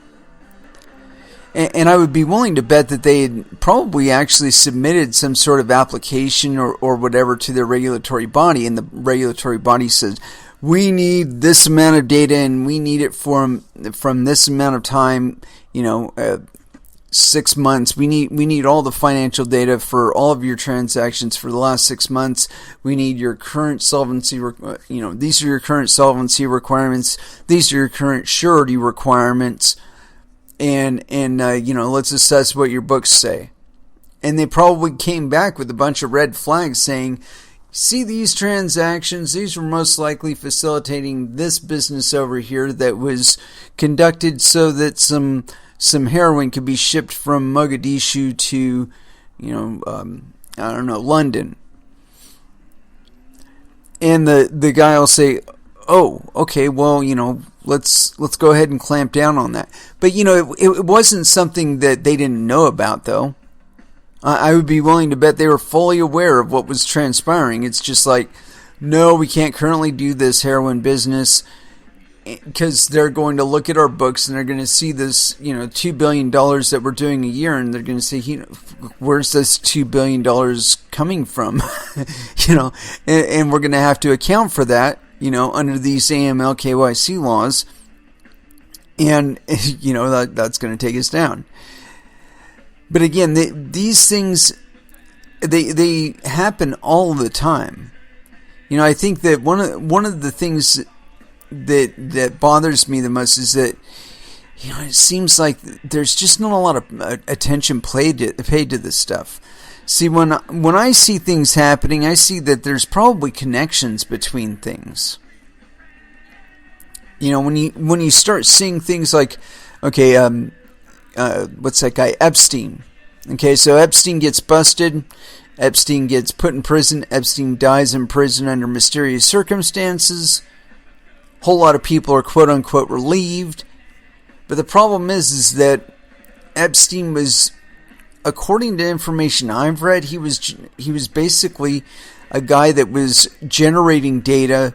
And I would be willing to bet that they had probably actually submitted some sort of application or whatever to their regulatory body, and the regulatory body says, we need this amount of data, and we need it from this amount of time, 6 months. We need all the financial data for all of your transactions for the last 6 months. We need your current solvency, these are your current solvency requirements. These are your current surety requirements. And let's assess what your books say. And they probably came back with a bunch of red flags saying, see these transactions, these were most likely facilitating this business over here that was conducted so that some heroin could be shipped from Mogadishu to, London. And the guy will say, oh, okay, well, let's go ahead and clamp down on that. But, it wasn't something that they didn't know about, though. I would be willing to bet they were fully aware of what was transpiring. It's just like, no, we can't currently do this heroin business because they're going to look at our books and they're going to see this, $2 billion that we're doing a year, and they're going to say, where's this $2 billion coming from? And we're going to have to account for that, under these AML KYC laws, and, that's going to take us down. But again, these things, they happen all the time. I think that one of the things that bothers me the most is that, it seems like there's just not a lot of attention paid to this stuff. See, when I see things happening, I see that there's probably connections between things. When you start seeing things like, okay, what's that guy, Epstein? Okay, so Epstein gets busted, Epstein gets put in prison, Epstein dies in prison under mysterious circumstances. Whole lot of people are quote unquote relieved. But the problem is that Epstein was, according to information I've read, he was basically a guy that was generating data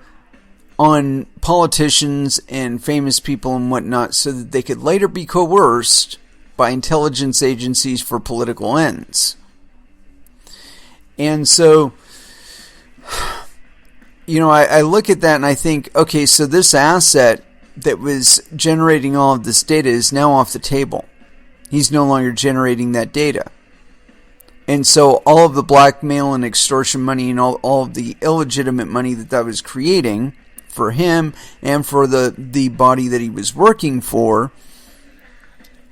on politicians and famous people and whatnot so that they could later be coerced by intelligence agencies for political ends. And so, I look at that and I think, okay, so this asset that was generating all of this data is now off the table. He's no longer generating that data. And so all of the blackmail and extortion money and all of the illegitimate money that was creating for him and for the body that he was working for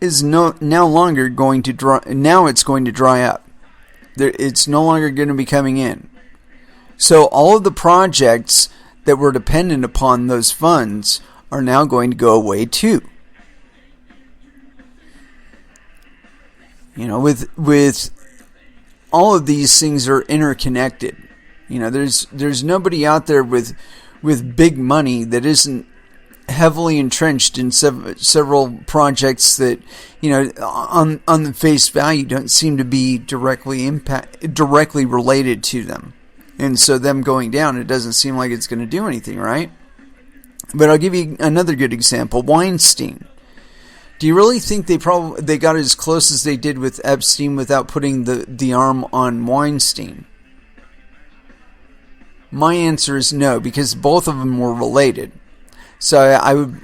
is now longer going to dry. Now it's going to dry up. It's no longer going to be coming in. So all of the projects that were dependent upon those funds are now going to go away too. With all of these things are interconnected. There's nobody out there with big money that isn't heavily entrenched in several projects that, on the face value don't seem to be directly related to them. And so them going down, it doesn't seem like it's going to do anything, right? But I'll give you another good example. Weinstein. Do you really think they got as close as they did with Epstein without putting the arm on Weinstein? My answer is no, because both of them were related. So I would,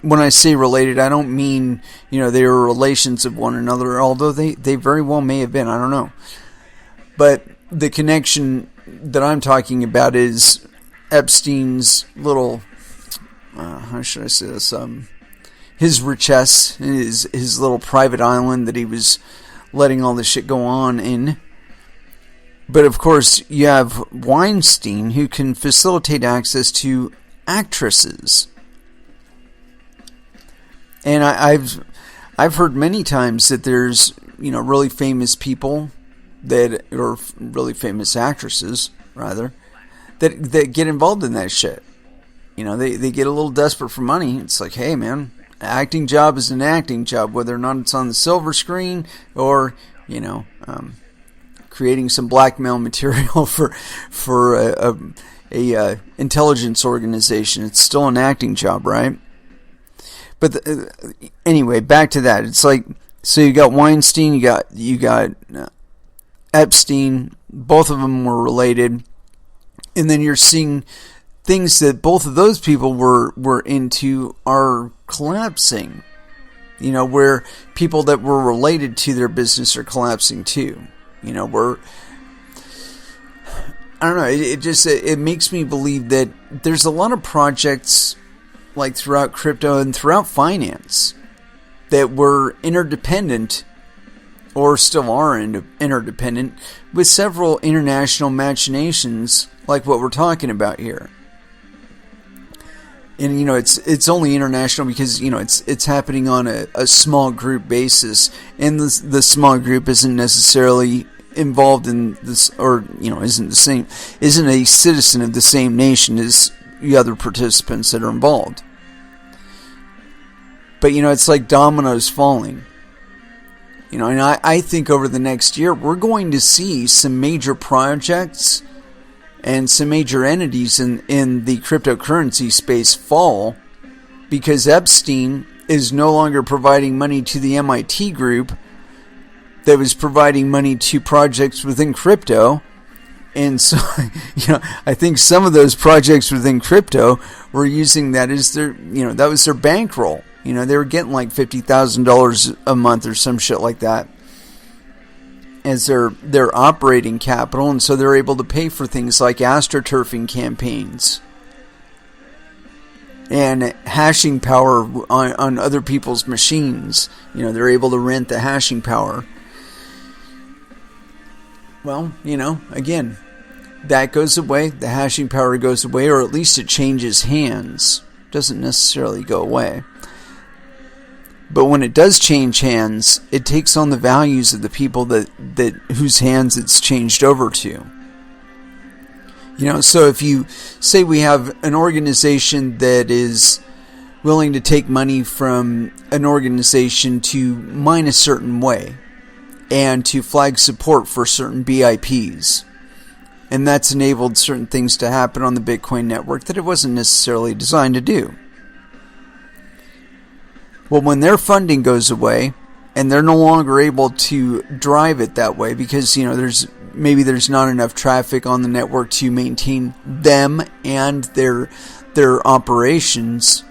when I say related, I don't mean, they were relations of one another, although they very well may have been, I don't know. But the connection that I'm talking about is Epstein's little, how should I say this, his richesse, his little private island that he was letting all this shit go on in. But of course, you have Weinstein, who can facilitate access to actresses. And I've heard many times that there's, really famous people or really famous actresses, rather, that get involved in that shit. They get a little desperate for money. It's like, hey, man, an acting job is an acting job, whether or not it's on the silver screen or, creating some blackmail material for a intelligence organization. It's still an acting job, right? But anyway, back to that. It's like, so you got Weinstein, you got Epstein. Both of them were related, and then you're seeing things that both of those people were into are collapsing. Where people that were related to their business are collapsing too. I don't know, it makes me believe that there's a lot of projects like throughout crypto and throughout finance that were interdependent or still are interdependent with several international machinations like what we're talking about here. And it's only international because it's happening on a small group basis, and the small group isn't necessarily involved in this, or isn't a citizen of the same nation as the other participants that are involved. But it's like dominoes falling. And I think over the next year we're going to see some major projects and some major entities in the cryptocurrency space fall because Epstein is no longer providing money to the MIT group that was providing money to projects within crypto. And so, I think some of those projects within crypto were using that as their, that was their bankroll. They were getting like $50,000 a month or some shit like that as their operating capital, and so they're able to pay for things like astroturfing campaigns and hashing power on other people's machines. They're able to rent the hashing power. Well, again, that goes away, the hashing power goes away, or at least it changes hands. It doesn't necessarily go away. But when it does change hands, it takes on the values of the people that whose hands it's changed over to. So if you say we have an organization that is willing to take money from an organization to mine a certain way and to flag support for certain BIPs, and that's enabled certain things to happen on the Bitcoin network that it wasn't necessarily designed to do. Well, when their funding goes away and they're no longer able to drive it that way because, there's not enough traffic on the network to maintain them and their operations.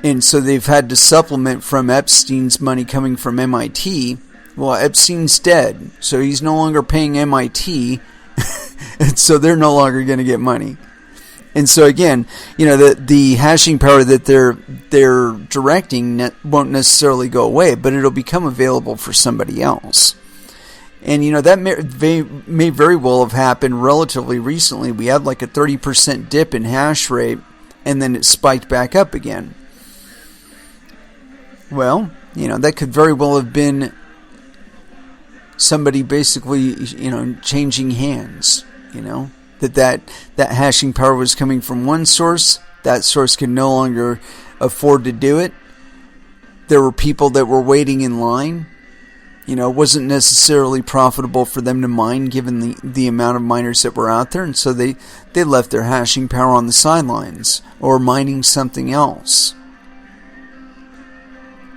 And so they've had to supplement from Epstein's money coming from MIT. Well, Epstein's dead, so he's no longer paying MIT, and so they're no longer going to get money. And so again, the hashing power that they're directing won't necessarily go away, but it'll become available for somebody else. And that may very well have happened relatively recently. We had like a 30% dip in hash rate, and then it spiked back up again. Well, that could very well have been somebody basically, changing hands, that hashing power was coming from one source that source could no longer afford to do it. There were people that were waiting in line. It wasn't necessarily profitable for them to mine given the amount of miners that were out there, and so they left their hashing power on the sidelines or mining something else.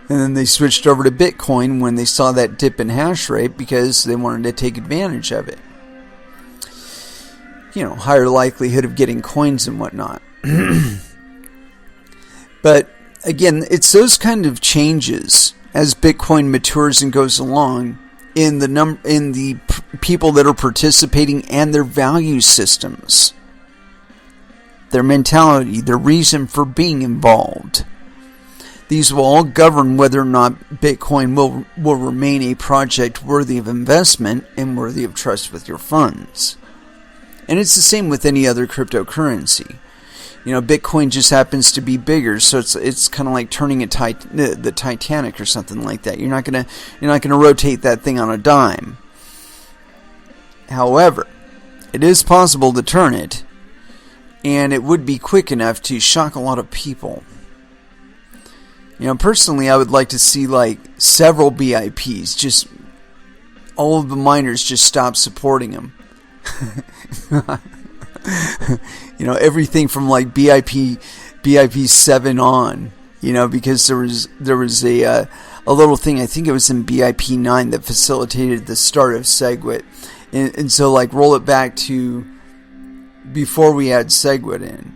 And then they switched over to Bitcoin when they saw that dip in hash rate because they wanted to take advantage of it. Higher likelihood of getting coins and whatnot. But again, it's those kind of changes as Bitcoin matures and goes along in the people that are participating and their value systems, their mentality, their reason for being involved. These will all govern whether or not Bitcoin will remain a project worthy of investment and worthy of trust with your funds. And it's the same with any other cryptocurrency. Bitcoin just happens to be bigger, so it's kind of like turning the Titanic or something like that. You're not gonna rotate that thing on a dime. However, it is possible to turn it, and it would be quick enough to shock a lot of people. Personally, I would like to see several BIPs, just all of the miners just stop supporting them. Everything from BIP 7 on, because there was a little thing, I think it was in BIP 9 that facilitated the start of SegWit, and so roll it back to before we had SegWit in.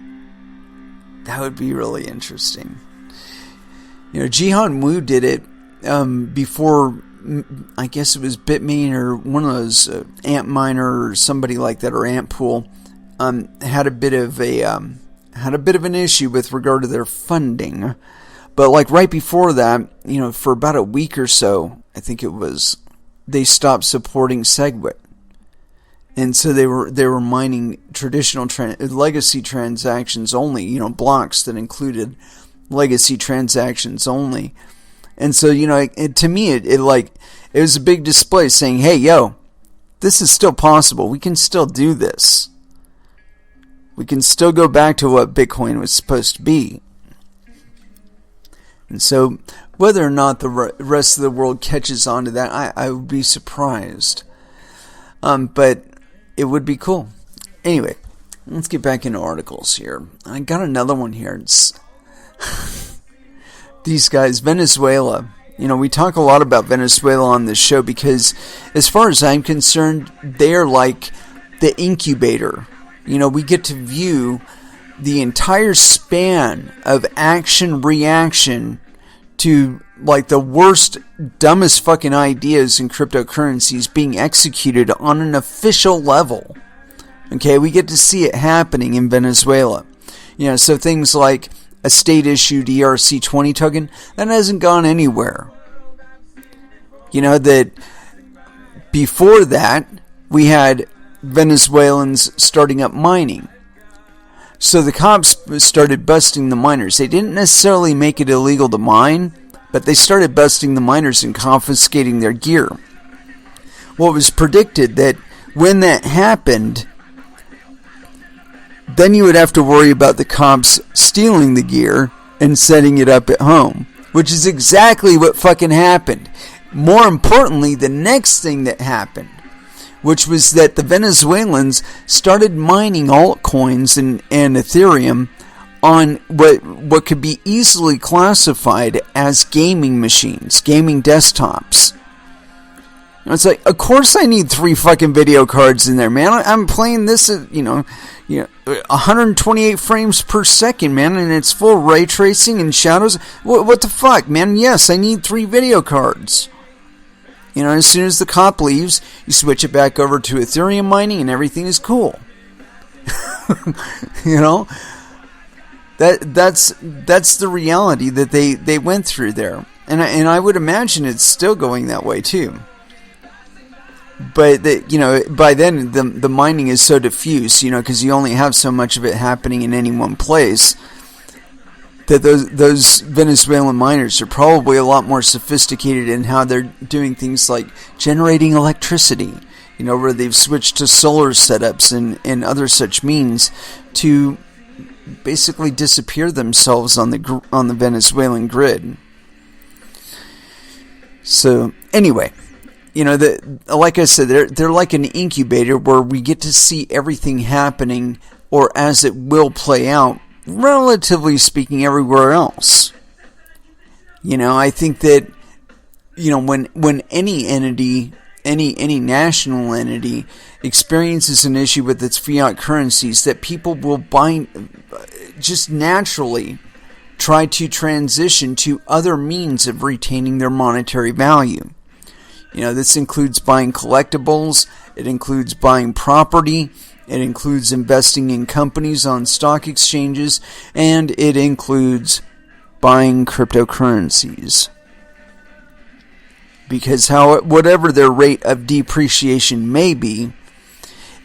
That would be really interesting. Jihan Wu did it before. I guess it was Bitmain or one of those Antminer or somebody like that, or Antpool. Had a bit of an issue with regard to their funding, but right before that, for about a week or so, I think it was, they stopped supporting SegWit, and so they were mining traditional legacy transactions only, blocks that included legacy transactions only, and so to me it was a big display saying, hey, yo, this is still possible. We can still do this. We can still go back to what Bitcoin was supposed to be. And so, whether or not the rest of the world catches on to that, I would be surprised. But it would be cool. Anyway, let's get back into articles here. I got another one here. It's these guys, Venezuela. We talk a lot about Venezuela on this show because, as far as I'm concerned, they are like the incubator. We get to view the entire span of action-reaction to the worst, dumbest fucking ideas in cryptocurrencies being executed on an official level. Okay, we get to see it happening in Venezuela. So things like a state-issued ERC20 token, that hasn't gone anywhere. That before that, we had Venezuelans starting up mining. So the cops started busting the miners. They didn't necessarily make it illegal to mine, but they started busting the miners and confiscating their gear. Well, it was predicted that when that happened, then you would have to worry about the cops stealing the gear and setting it up at home, which is exactly what fucking happened. More importantly, the next thing that happened, which was that the Venezuelans started mining altcoins and Ethereum on what could be easily classified as gaming machines, gaming desktops. It's like, of course I need 3 fucking video cards in there, man. I'm playing this at, 128 frames per second, man, and it's full ray tracing and shadows. What the fuck, man? Yes, I need 3 video cards. As soon as the cop leaves, you switch it back over to Ethereum mining and everything is cool. That's the reality that they went through there. And I would imagine it's still going that way too. But by then the mining is so diffuse, because you only have so much of it happening in any one place, that those Venezuelan miners are probably a lot more sophisticated in how they're doing things like generating electricity, where they've switched to solar setups and other such means to basically disappear themselves on the Venezuelan grid. So anyway, like I said, they're like an incubator where we get to see everything happening, or as it will play out, relatively speaking, everywhere else. I think that when any entity, any national entity experiences an issue with its fiat currencies, that people will just naturally try to transition to other means of retaining their monetary value. This includes buying collectibles, it includes buying property, it includes investing in companies on stock exchanges, and it includes buying cryptocurrencies. Because whatever their rate of depreciation may be,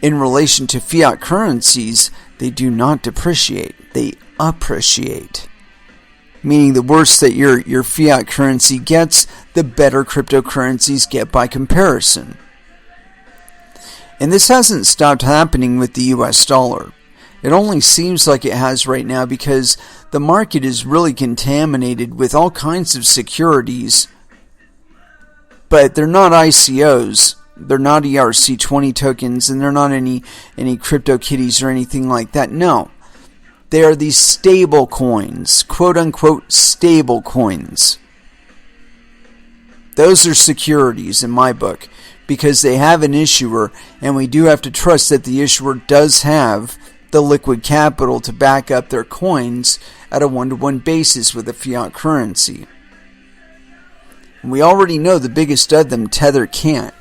in relation to fiat currencies, they do not depreciate, they appreciate. Meaning the worse that your fiat currency gets, the better cryptocurrencies get by comparison. And this hasn't stopped happening with the US dollar. It only seems like it has right now because the market is really contaminated with all kinds of securities, but they're not ICOs, they're not ERC20 tokens, and they're not any CryptoKitties or anything like that. No. They are these stable coins, quote-unquote stable coins. Those are securities in my book because they have an issuer, and we do have to trust that the issuer does have the liquid capital to back up their coins at a one-to-one basis with a fiat currency. And we already know the biggest of them, Tether, can't.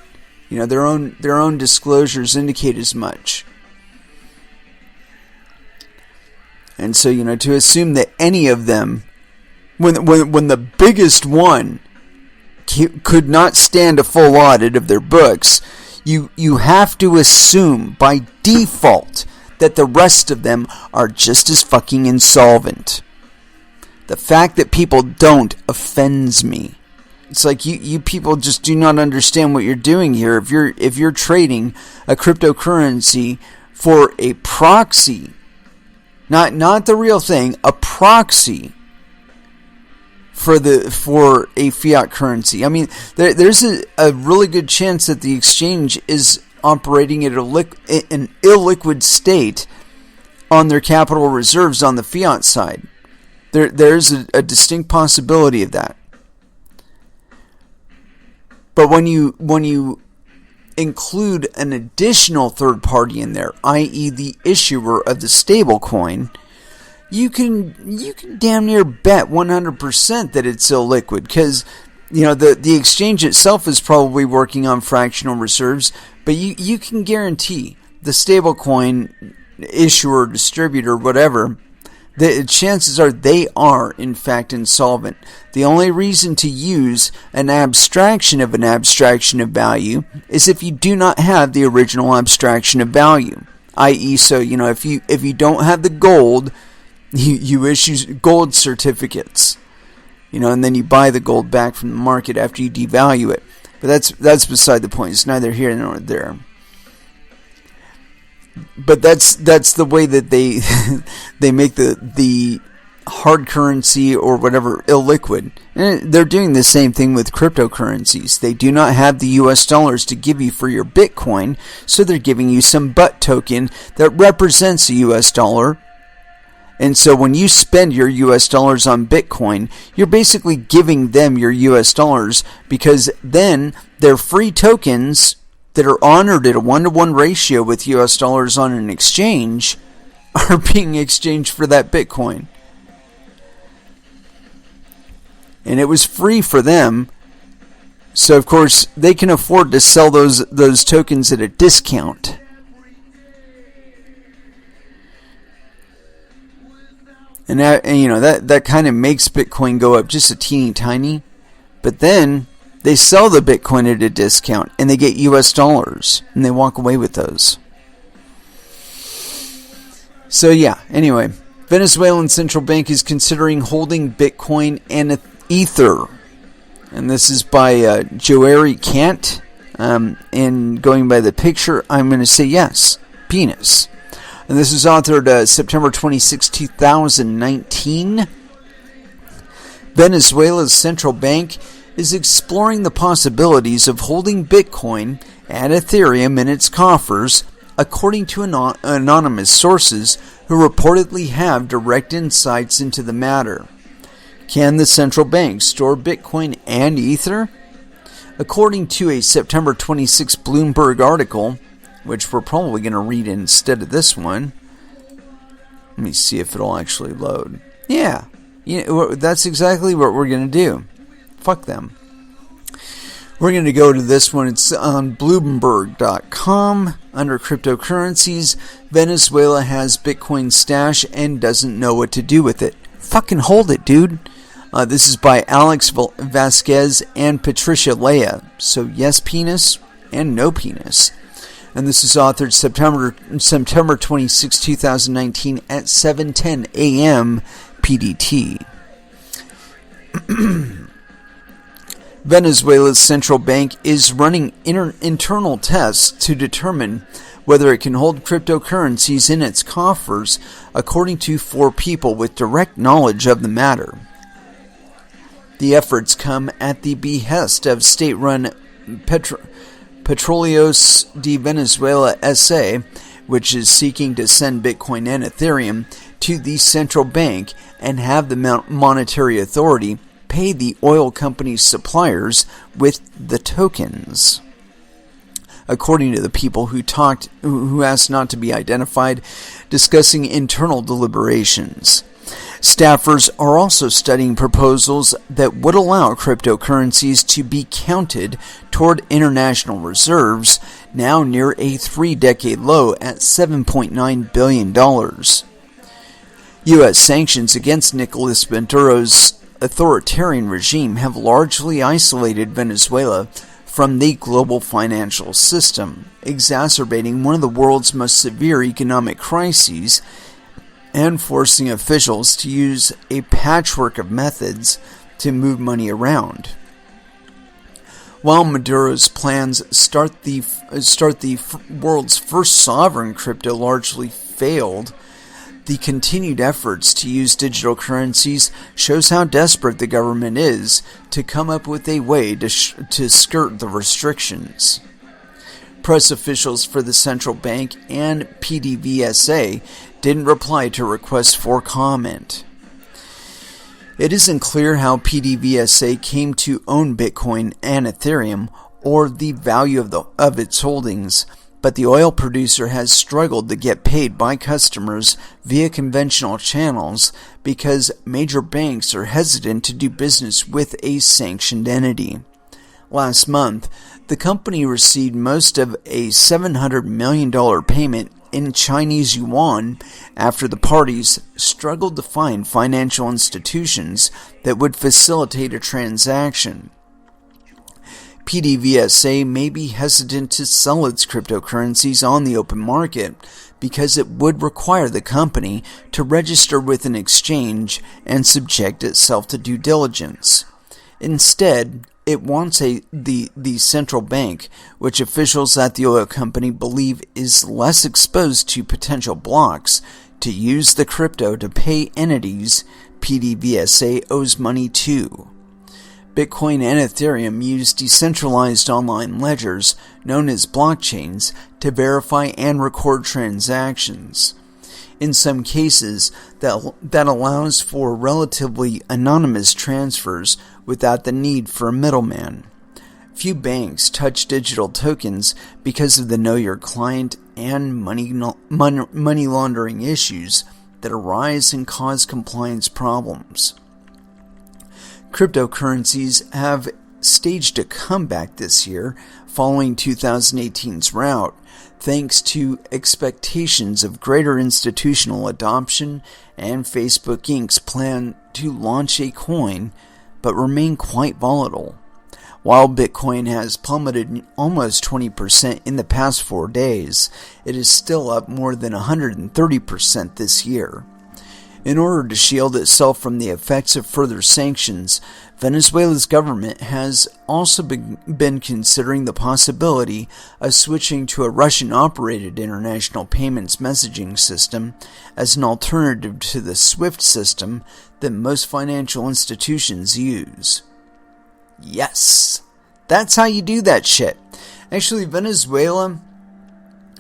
Their own disclosures indicate as much. And so, to assume that any of them, when the biggest one could not stand a full audit of their books, you have to assume by default that the rest of them are just as fucking insolvent. The fact that people don't offends me. It's like you people just do not understand what you're doing here. If you're trading a cryptocurrency for a proxy, not the real thing, a proxy for a fiat currency. I mean, there's a really good chance that the exchange is operating at an illiquid state on their capital reserves on the fiat side. There's a distinct possibility of that. But when you include an additional third party in there, i.e. the issuer of the stable coin, you can damn near bet 100% that it's illiquid, because the exchange itself is probably working on fractional reserves, but you can guarantee the stable coin issuer, distributor, whatever, the chances are they are in fact insolvent. The only reason to use an abstraction of value is if you do not have the original abstraction of value. I.e., so if you don't have the gold, you issue gold certificates, and then you buy the gold back from the market after you devalue it. But that's beside the point. It's neither here nor there. But that's the way that they make the hard currency or whatever illiquid. And they're doing the same thing with cryptocurrencies. They do not have the US dollars to give you for your Bitcoin, so they're giving you some butt token that represents a US dollar. And so when you spend your US dollars on Bitcoin, you're basically giving them your US dollars, because then their free tokens that are honored at a 1-to-1 ratio with US dollars on an exchange are being exchanged for that Bitcoin. And it was free for them, so of course they can afford to sell those tokens at a discount. And that kind of makes Bitcoin go up just a teeny tiny, but then they sell the Bitcoin at a discount, and they get US dollars, and they walk away with those. So yeah, anyway, Venezuelan central bank is considering holding Bitcoin and Ether. And this is by Joeri Kant. And going by the picture, I'm going to say yes, penis. And this is authored September 26, 2019. Venezuela's central bank is exploring the possibilities of holding Bitcoin and Ethereum in its coffers, according to anonymous sources who reportedly have direct insights into the matter. Can the central bank store Bitcoin and Ether? According to a September 26 Bloomberg article, which we're probably going to read instead of this one. Let me see if it'll actually load. Yeah, that's exactly what we're going to do. Fuck them. We're going to go to this one. It's on Bloomberg.com under cryptocurrencies. Venezuela has Bitcoin stash and doesn't know what to do with it. Fucking hold it, dude. This is by Alex Vasquez and Patricia Lea. So yes penis and no penis. And this is authored September 26, 2019 at 7:10 a.m. PDT. Venezuela's central bank is running internal tests to determine whether it can hold cryptocurrencies in its coffers, according to 4 people with direct knowledge of the matter. The efforts come at the behest of state-run Petróleos de Venezuela S.A., which is seeking to send Bitcoin and Ethereum to the central bank and have the monetary authority pay the oil company's suppliers with the tokens. According to the people who asked not to be identified, discussing internal deliberations. Staffers are also studying proposals that would allow cryptocurrencies to be counted toward international reserves, now near a 3-decade low at $7.9 billion. U.S. sanctions against Nicolas Maduro's authoritarian regime have largely isolated Venezuela from the global financial system, exacerbating one of the world's most severe economic crises and forcing officials to use a patchwork of methods to move money around. While Maduro's plans start the world's first sovereign crypto largely failed, the continued efforts to use digital currencies shows how desperate the government is to come up with a way to skirt the restrictions. Press officials for the central bank and PDVSA didn't reply to requests for comment. It isn't clear how PDVSA came to own Bitcoin and Ethereum or the value of its holdings, but the oil producer has struggled to get paid by customers via conventional channels because major banks are hesitant to do business with a sanctioned entity. Last month, the company received most of a $700 million payment in Chinese yuan after the parties struggled to find financial institutions that would facilitate a transaction. PDVSA may be hesitant to sell its cryptocurrencies on the open market because it would require the company to register with an exchange and subject itself to due diligence. Instead, it wants the central bank, which officials at the oil company believe is less exposed to potential blocks, to use the crypto to pay entities PDVSA owes money to. Bitcoin and Ethereum use decentralized online ledgers, known as blockchains, to verify and record transactions. In some cases, that allows for relatively anonymous transfers without the need for a middleman. Few banks touch digital tokens because of the Know Your Client and money laundering issues that arise and cause compliance problems. Cryptocurrencies have staged a comeback this year following 2018's rout, thanks to expectations of greater institutional adoption and Facebook Inc.'s plan to launch a coin, but remain quite volatile. While Bitcoin has plummeted almost 20% in the past 4 days, it is still up more than 130% this year. In order to shield itself from the effects of further sanctions, Venezuela's government has also been considering the possibility of switching to a Russian-operated international payments messaging system as an alternative to the SWIFT system that most financial institutions use. Yes, that's how you do that shit. Actually, Venezuela,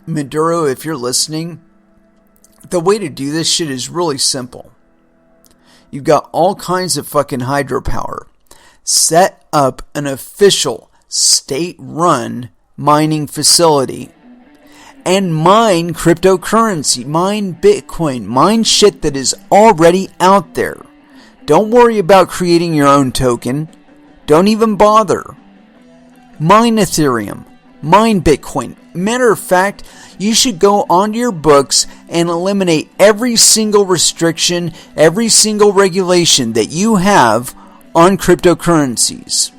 Maduro, if you're listening, the way to do this shit is really simple. You've got all kinds of fucking hydropower. Set up an official state-run mining facility and mine cryptocurrency, mine Bitcoin, mine shit that is already out there. Don't worry about creating your own token. Don't even bother. Mine Ethereum. Mine Bitcoin. Matter of fact, you should go onto your books and eliminate every single restriction, every single regulation that you have on cryptocurrencies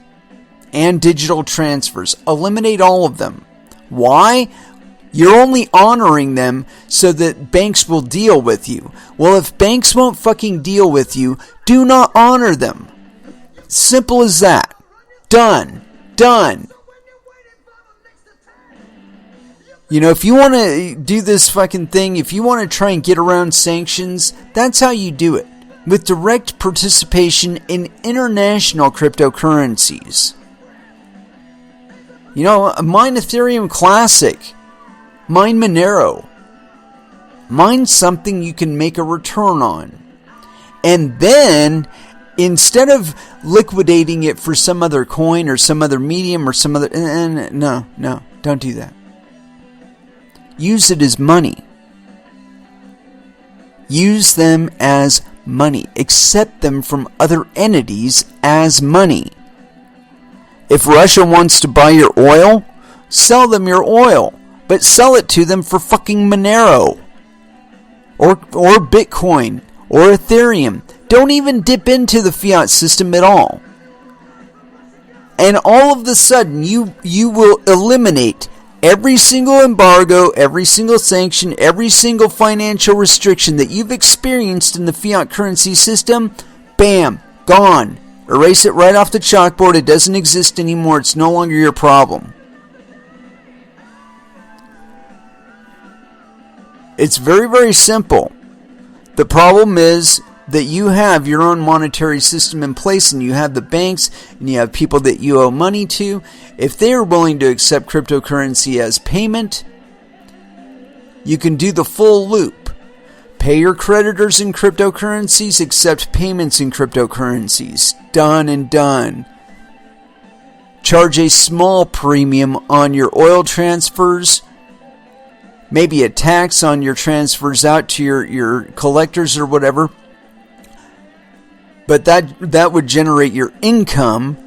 and digital transfers. Eliminate all of them. Why? You're only honoring them so that banks will deal with you. Well, if banks won't fucking deal with you, do not honor them. Simple as that. Done. Done. You know, if you want to do this fucking thing, if you want to try and get around sanctions, that's how you do it. With direct participation in international cryptocurrencies. You know, mine Ethereum Classic. Mine Monero. Mine something you can make a return on. And then, instead of liquidating it for some other coin or some other medium or some other... No, don't do that. Use it as money. Use them as money. Accept them from other entities as money. If Russia wants to buy your oil, sell them your oil. But sell it to them for fucking Monero. Or Bitcoin. Or Ethereum. Don't even dip into the fiat system at all. And all of a sudden, you will eliminate every single embargo, every single sanction, every single financial restriction that you've experienced in the fiat currency system. Bam, gone. Erase it right off the chalkboard. It doesn't exist anymore. It's no longer your problem. It's very, very simple. The problem is that you have your own monetary system in place, and you have the banks, and you have people that you owe money to. If they are willing to accept cryptocurrency as payment, you can do the full loop. Pay your creditors in cryptocurrencies, accept payments in cryptocurrencies. Done and done. Charge a small premium on your oil transfers. Maybe a tax on your transfers out to your collectors or whatever. But that would generate your income,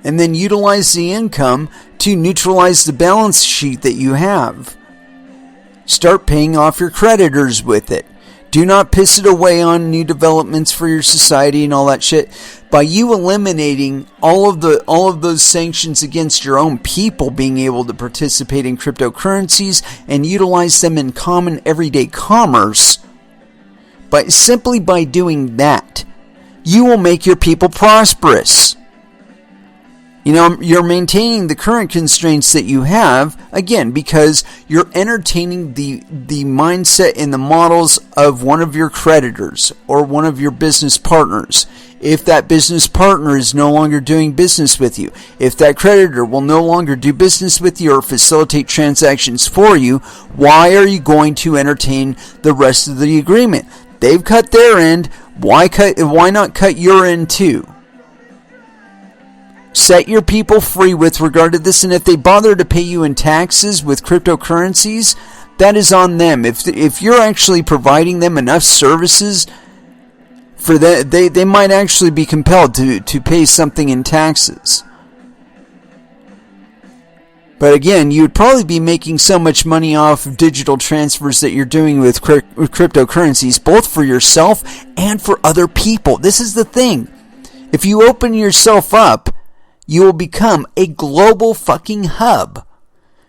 and then utilize the income to neutralize the balance sheet that you have. Start paying off your creditors with it. Do not piss it away on new developments for your society and all that shit. By you eliminating all of those sanctions against your own people being able to participate in cryptocurrencies and utilize them in common everyday commerce, simply by doing that, you will make your people prosperous. You know, you're maintaining the current constraints that you have, again, because you're entertaining the mindset and the models of one of your creditors or one of your business partners. If that business partner is no longer doing business with you, if that creditor will no longer do business with you or facilitate transactions for you, why are you going to entertain the rest of the agreement? They've cut their end. Why not cut your end too? Set your people free with regard to this, and if they bother to pay you in taxes with cryptocurrencies, that is on them. If you're actually providing them enough services for that, they might actually be compelled to pay something in taxes. But again, you would probably be making so much money off of digital transfers that you're doing with cryptocurrencies, both for yourself and for other people. This is the thing. If you open yourself up, you will become a global fucking hub.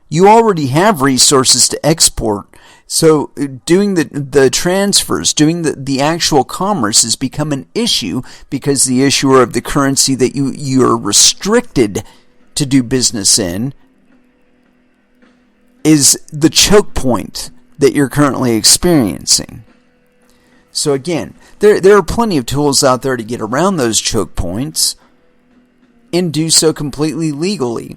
You already have resources to export. So doing the transfers, doing the actual commerce has become an issue because the issuer of the currency that you're restricted to do business in is the choke point that you're currently experiencing. So again, there are plenty of tools out there to get around those choke points and do so completely legally.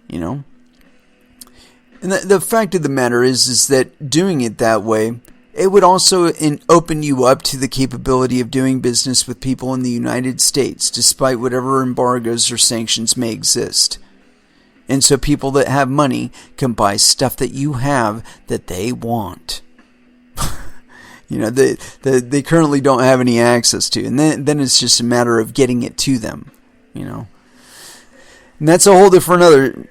You know? And the fact of the matter is that doing it that way, it would also open you up to the capability of doing business with people in the United States, despite whatever embargoes or sanctions may exist. And so people that have money can buy stuff that you have that they want. They currently don't have any access to. And then it's just a matter of getting it to them. And that's a whole different other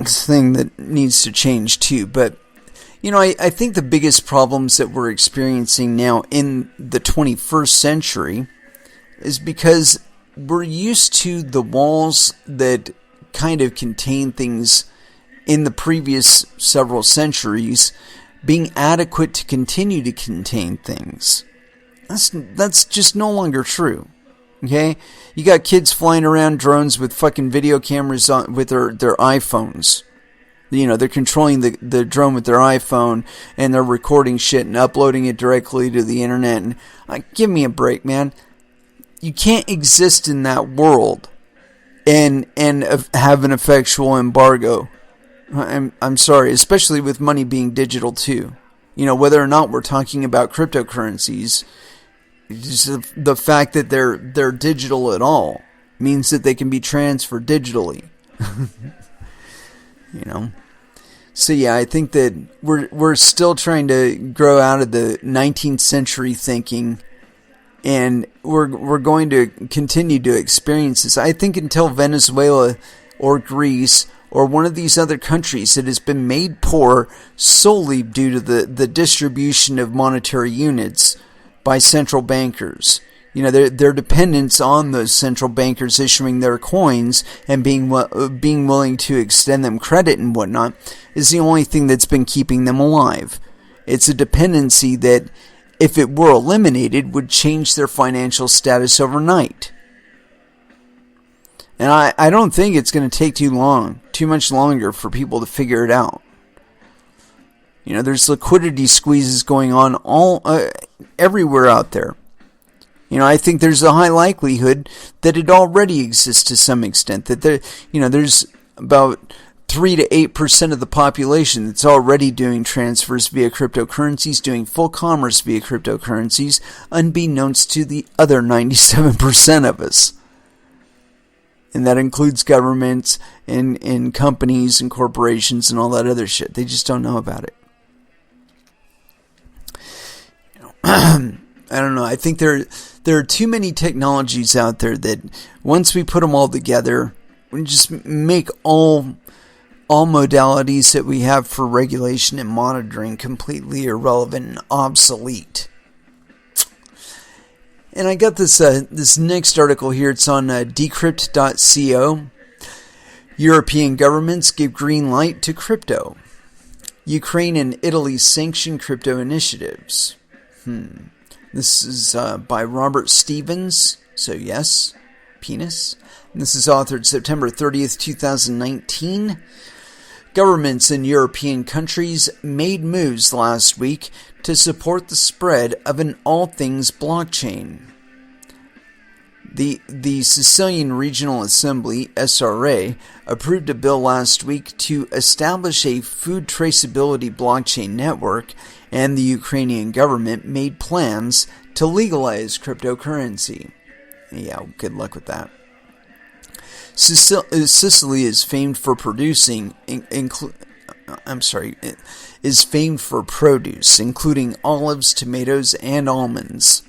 thing that needs to change too. But I think the biggest problems that we're experiencing now in the 21st century is because we're used to the walls that kind of contain things in the previous several centuries being adequate to continue to contain things. That's just no longer true. Okay? You got kids flying around drones with fucking video cameras on with their iPhones. They're controlling the drone with their iPhone and they're recording shit and uploading it directly to the internet. And give me a break, man. You can't exist in that world and have an effectual embargo. I'm sorry, especially with money being digital too. Whether or not we're talking about cryptocurrencies, just the fact that they're digital at all means that they can be transferred digitally. So yeah, I think that we're still trying to grow out of the 19th century thinking, and we're going to continue to experience this. I think until Venezuela or Greece or one of these other countries that has been made poor solely due to the distribution of monetary units by central bankers. Their dependence on those central bankers issuing their coins and being willing to extend them credit and whatnot is the only thing that's been keeping them alive. It's a dependency that, if it were eliminated, would change their financial status overnight. And I don't think it's going to take too much longer for people to figure it out. There's liquidity squeezes going on everywhere out there. I think there's a high likelihood that it already exists to some extent. That there's about 3 to 8% of the population that's already doing transfers via cryptocurrencies, doing full commerce via cryptocurrencies, unbeknownst to the other 97% of us. And that includes governments and companies and corporations and all that other shit. They just don't know about it. I don't know. I think there are too many technologies out there that once we put them all together, we just make all modalities that we have for regulation and monitoring completely irrelevant and obsolete. And I got this next article here. It's on decrypt.co. European governments give green light to crypto. Ukraine and Italy sanction crypto initiatives. This is by Robert Stevens. So yes, penis. And this is authored September 30th, 2019. Governments in European countries made moves last week to support the spread of an all things blockchain. The Sicilian Regional Assembly, SRA, approved a bill last week to establish a food traceability blockchain network, and the Ukrainian government made plans to legalize cryptocurrency. Yeah, good luck with that. Sicily is famed for producing, is famed for produce, including olives, tomatoes, and almonds.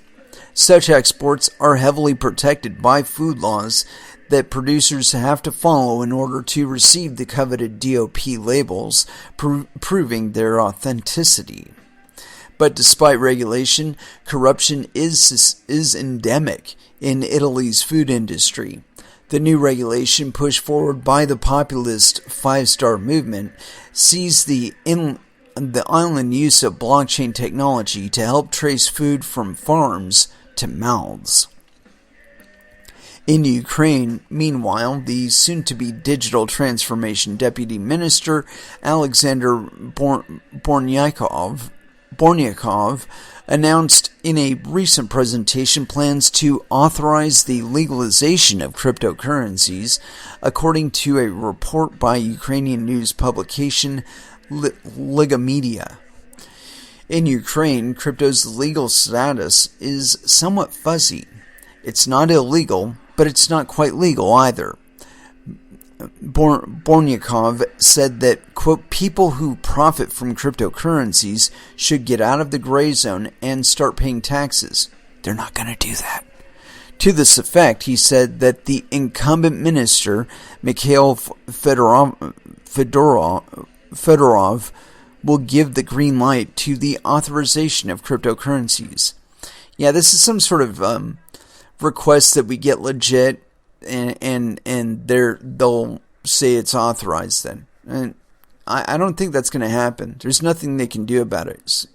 Such exports are heavily protected by food laws that producers have to follow in order to receive the coveted DOP labels, proving their authenticity. But despite regulation, corruption is endemic in Italy's food industry. The new regulation pushed forward by the populist Five Star movement sees the island use of blockchain technology to help trace food from farms to mouths. In Ukraine, meanwhile, the soon-to-be digital transformation deputy minister Alexander Bornyakov announced in a recent presentation plans to authorize the legalization of cryptocurrencies, according to a report by Ukrainian news publication Liga Media. In Ukraine, crypto's legal status is somewhat fuzzy. It's not illegal, but it's not quite legal either. Bornyakov said that, quote, people who profit from cryptocurrencies should get out of the gray zone and start paying taxes. They're not going to do that. To this effect, he said that the incumbent minister, Mikhail Fedorov, will give the green light to the authorization of cryptocurrencies. Yeah, this is some sort of request that we get legit, and they'll say it's authorized then. And I don't think that's going to happen. There's nothing they can do about it.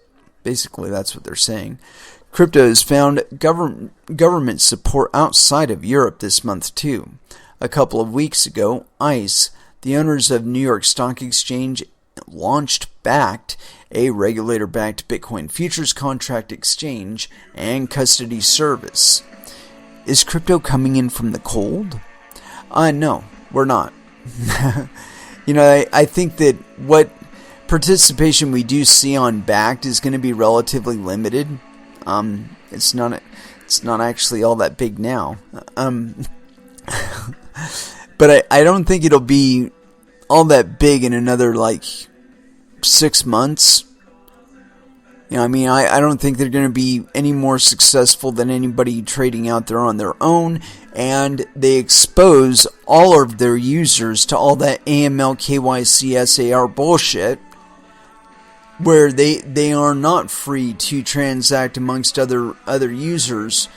Basically, that's what they're saying. Crypto has found government support outside of Europe this month too. A couple of weeks ago, ICE, the owners of New York Stock Exchange, backed a regulator-backed Bitcoin futures contract exchange and custody service. Is crypto coming in from the cold? No, we're not. I think that what participation we do see on Backed is going to be relatively limited. It's not actually all that big now. But I don't think it'll be all that big in another 6 months. I don't think they're going to be any more successful than anybody trading out there on their own, and they expose all of their users to all that AML, KYC, SAR bullshit, where they are not free to transact amongst other users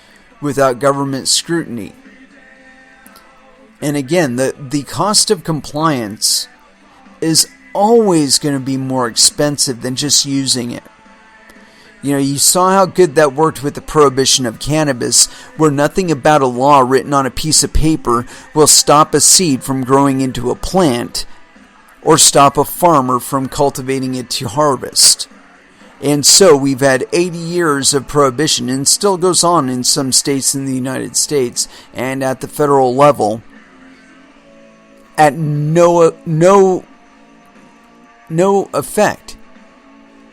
without government scrutiny. And again, the cost of compliance is always going to be more expensive than just using it. You saw how good that worked with the prohibition of cannabis, where nothing about a law written on a piece of paper will stop a seed from growing into a plant or stop a farmer from cultivating it to harvest. And so we've had 80 years of prohibition, and still goes on in some states in the United States and at the federal level, at no effect.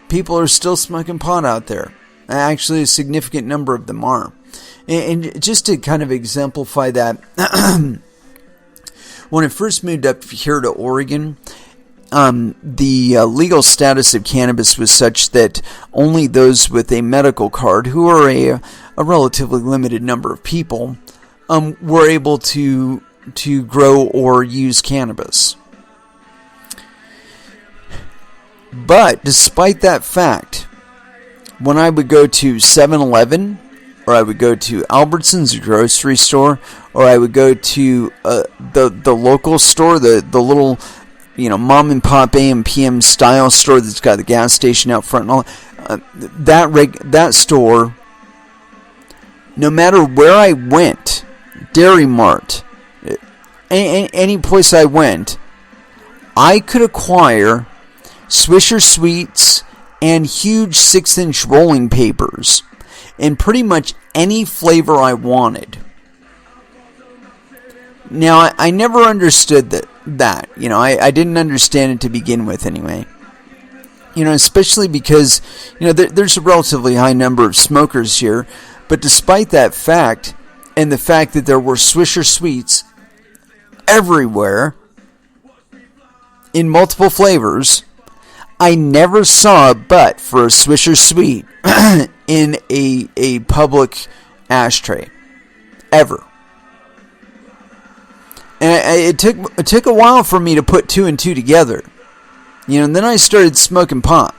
People are still smoking pot out there. Actually, a significant number of them are. And just to kind of exemplify that, when I first moved up here to Oregon, the legal status of cannabis was such that only those with a medical card, who are a relatively limited number of people, were able to grow or use cannabis. But despite that fact, when I would go to 7-Eleven, or I would go to Albertsons, a grocery store, or I would go to the local store, the little mom and pop AM PM style store that's got the gas station out front and all that store, no matter where I went, Dairy Mart, any place I went, I could acquire Swisher Sweets and huge 6-inch rolling papers in pretty much any flavor I wanted. Now, I never understood that. I didn't understand it to begin with anyway. Especially because, there's a relatively high number of smokers here. But despite that fact, and the fact that there were Swisher Sweets everywhere, in multiple flavors, I never saw a butt for a Swisher Sweet in a public ashtray. Ever. And it took a while for me to put two and two together. And then I started smoking pot.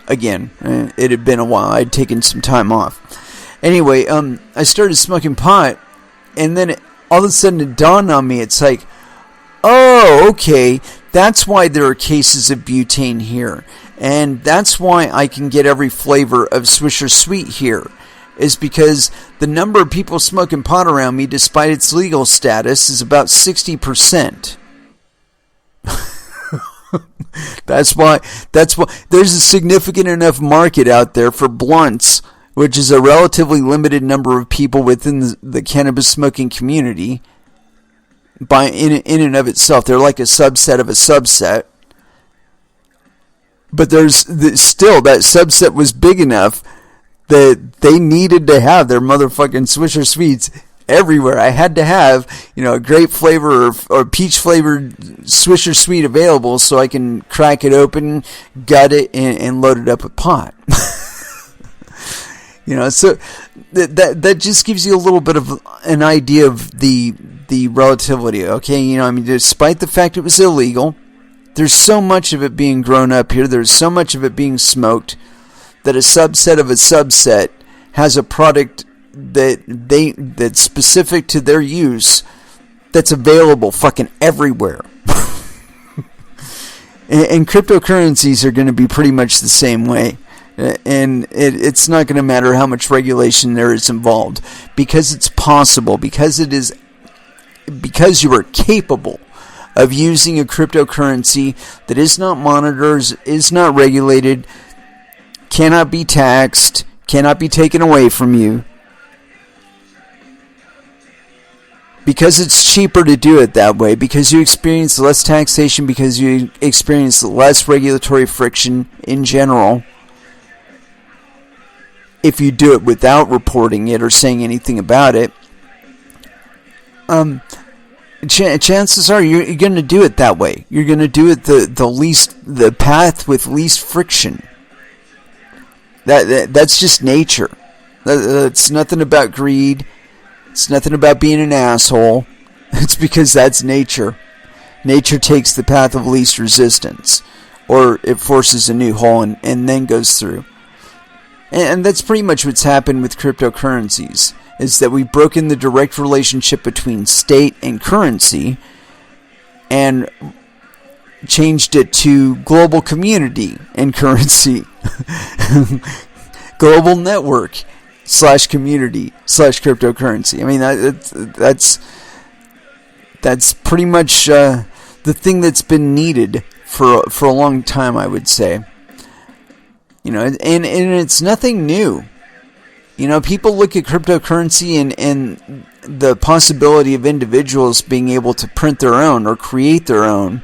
Again, it had been a while. I'd taken some time off. Anyway, I started smoking pot, and then all of a sudden it dawned on me. It's like, oh, okay, that's why there are cases of butane here. And that's why I can get every flavor of Swisher Sweet here. Is because the number of people smoking pot around me, despite its legal status, is about 60%. That's why there's a significant enough market out there for blunts, which is a relatively limited number of people within the cannabis smoking community. In and of itself, they're like a subset of a subset. But still, that subset was big enough that they needed to have their motherfucking Swisher Sweets everywhere. I had to have, a grape flavor or peach flavored Swisher Sweet available so I can crack it open, gut it, and load it up with pot. So that just gives you a little bit of an idea of the relativity. Okay, despite the fact it was illegal, there's so much of it being grown up here. There's so much of it being smoked that a subset of a subset has a product that's specific to their use that's available fucking everywhere. and cryptocurrencies are going to be pretty much the same way. And it's not going to matter how much regulation there is involved, because it's possible, because you are capable of using a cryptocurrency that is not monitored, is not regulated, cannot be taxed, cannot be taken away from you. Because it's cheaper to do it that way, because you experience less taxation, because you experience less regulatory friction in general. If you do it without reporting it or saying anything about it, chances are you're going to do it that way. You're going to do it the path with least friction. That's just nature. It's nothing about greed. It's nothing about being an asshole. It's because that's nature. Nature takes the path of least resistance, or it forces a new hole and then goes through. And that's pretty much what's happened with cryptocurrencies, is that we've broken the direct relationship between state and currency and changed it to global community and currency. Global network / community / cryptocurrency. I mean, that's pretty much the thing that's been needed for a long time, I would say. And it's nothing new. People look at cryptocurrency and the possibility of individuals being able to print their own or create their own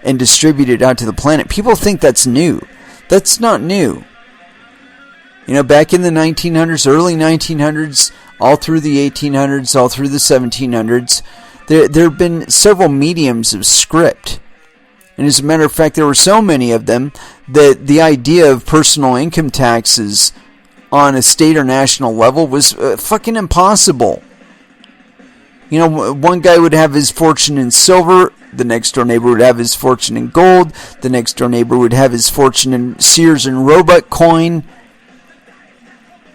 and distribute it out to the planet. People think that's new. That's not new. Back in the 1900s, early 1900s, all through the 1800s, all through the 1700s, there have been several mediums of script. And as a matter of fact, there were so many of them that the idea of personal income taxes on a state or national level was fucking impossible. One guy would have his fortune in silver, the next door neighbor would have his fortune in gold, the next door neighbor would have his fortune in Sears and Roebuck coin.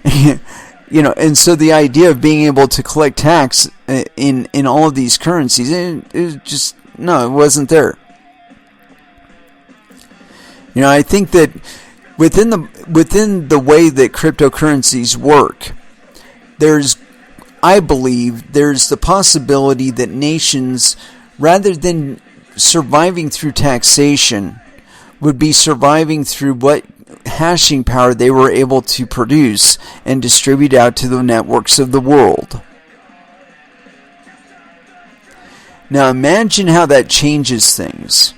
And so the idea of being able to collect tax in all of these currencies, it wasn't there. I think that within the way that cryptocurrencies work, I believe there's the possibility that nations, rather than surviving through taxation, would be surviving through what hashing power they were able to produce and distribute out to the networks of the world. Now imagine how that changes things.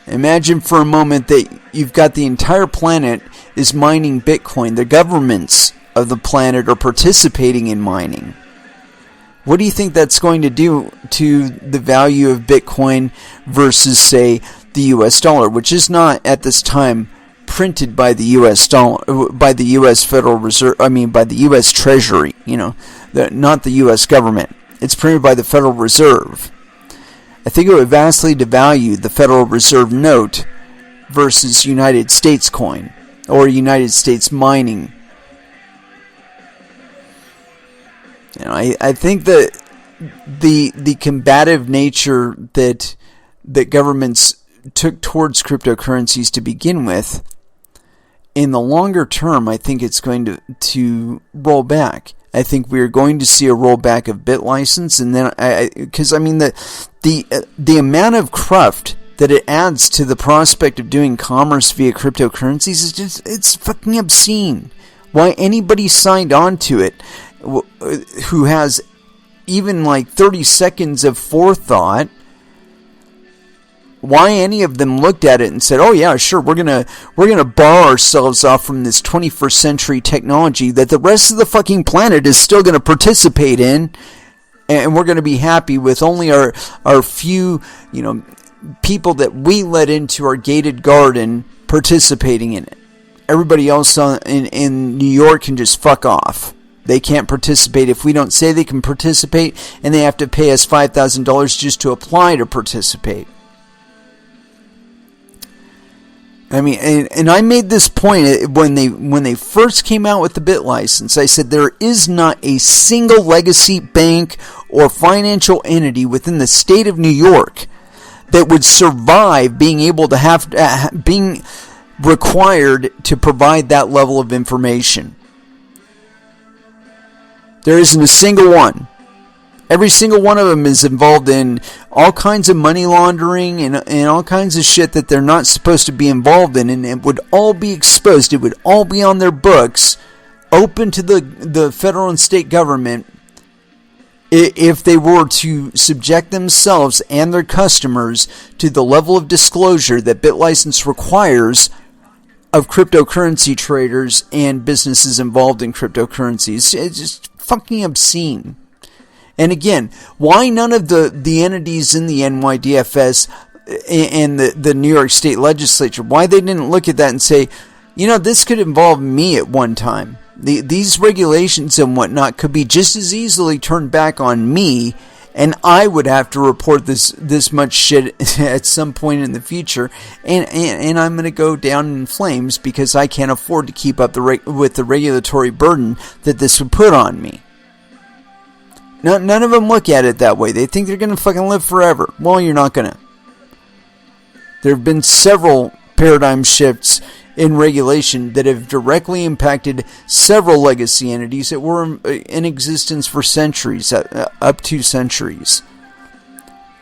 Imagine for a moment that you've got the entire planet is mining Bitcoin. The governments of the planet are participating in mining. What do you think that's going to do to the value of Bitcoin versus, say, the US dollar, which is not at this time printed by the US dollar, by the US Federal Reserve, by the US Treasury, not the US government. It's printed by the Federal Reserve. I think it would vastly devalue the Federal Reserve note versus United States coin or United States mining. I think that the combative nature that governments took towards cryptocurrencies to begin with, in the longer term, I think it's going to roll back. I think we're going to see a rollback of BitLicense, and then because the amount of cruft that it adds to the prospect of doing commerce via cryptocurrencies is it's fucking obscene. Why anybody signed on to it who has even like 30 seconds of forethought, why any of them looked at it and said, "Oh yeah, sure, we're gonna bar ourselves off from this 21st century technology that the rest of the fucking planet is still gonna participate in, and we're gonna be happy with only our few, people that we let into our gated garden participating in it. Everybody else in New York can just fuck off. They can't participate if we don't say they can participate, and they have to pay us $5,000 just to apply to participate." I mean, and I made this point when they first came out with the BitLicense. I said there is not a single legacy bank or financial entity within the state of New York that would survive being able to being required to provide that level of information. There isn't a single one. Every single one of them is involved in all kinds of money laundering and all kinds of shit that they're not supposed to be involved in, and it would all be exposed. It would all be on their books, open to the federal and state government, if they were to subject themselves and their customers to the level of disclosure that BitLicense requires of cryptocurrency traders and businesses involved in cryptocurrencies. It's just fucking obscene. And again, why none of the entities in the NYDFS and the New York State Legislature, why they didn't look at that and say, this could involve me at one time. These regulations and whatnot could be just as easily turned back on me, and I would have to report this much shit at some point in the future, and I'm going to go down in flames because I can't afford to keep up with the regulatory burden that this would put on me. None of them look at it that way. They think they're going to fucking live forever. Well, you're not going to. There have been several paradigm shifts in regulation that have directly impacted several legacy entities that were in existence for centuries, up to centuries.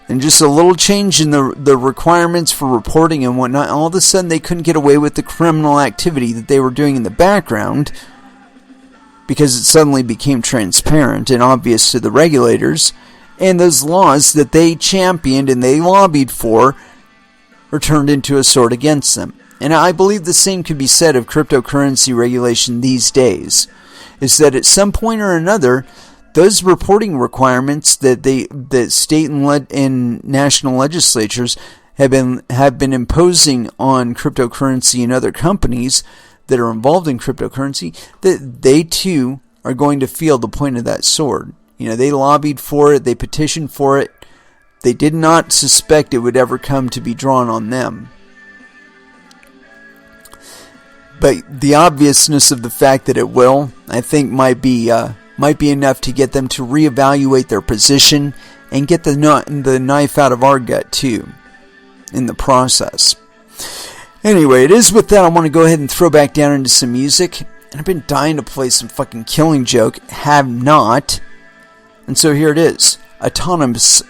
And just a little change in the requirements for reporting and whatnot, all of a sudden they couldn't get away with the criminal activity that they were doing in the background, because it suddenly became transparent and obvious to the regulators, and those laws that they championed and they lobbied for were turned into a sword against them. And I believe the same could be said of cryptocurrency regulation these days, is that at some point or another, those reporting requirements that state and national legislatures have been imposing on cryptocurrency and other companies that are involved in cryptocurrency, that they too are going to feel the point of that sword. They lobbied for it, they petitioned for it. They did not suspect it would ever come to be drawn on them. But the obviousness of the fact that it will, I think, might be enough to get them to reevaluate their position and get the knife out of our gut too, in the process. Anyway, it is with that I want to go ahead and throw back down into some music. And I've been dying to play some fucking Killing Joke. Have not. And so here it is. Autonomous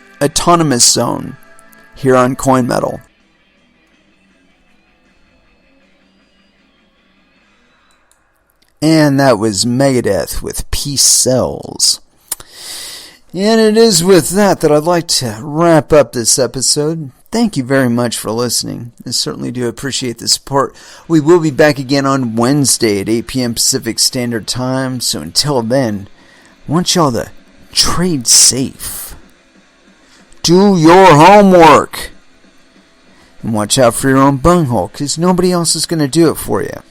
Zone. Here on Coin Metal. And that was Megadeth with Peace Sells. And it is with that I'd like to wrap up this episode. Thank you very much for listening. I certainly do appreciate the support. We will be back again on Wednesday at 8 p.m. Pacific Standard Time. So until then, I want y'all to trade safe. Do your homework. And watch out for your own bunghole, because nobody else is going to do it for you.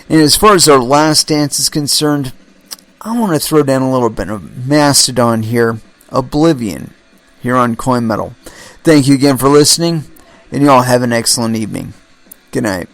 And as far as our last dance is concerned, I want to throw down a little bit of Mastodon here. Oblivion. Here on Coin Metal. Thank you again for listening, and y'all have an excellent evening. Good night.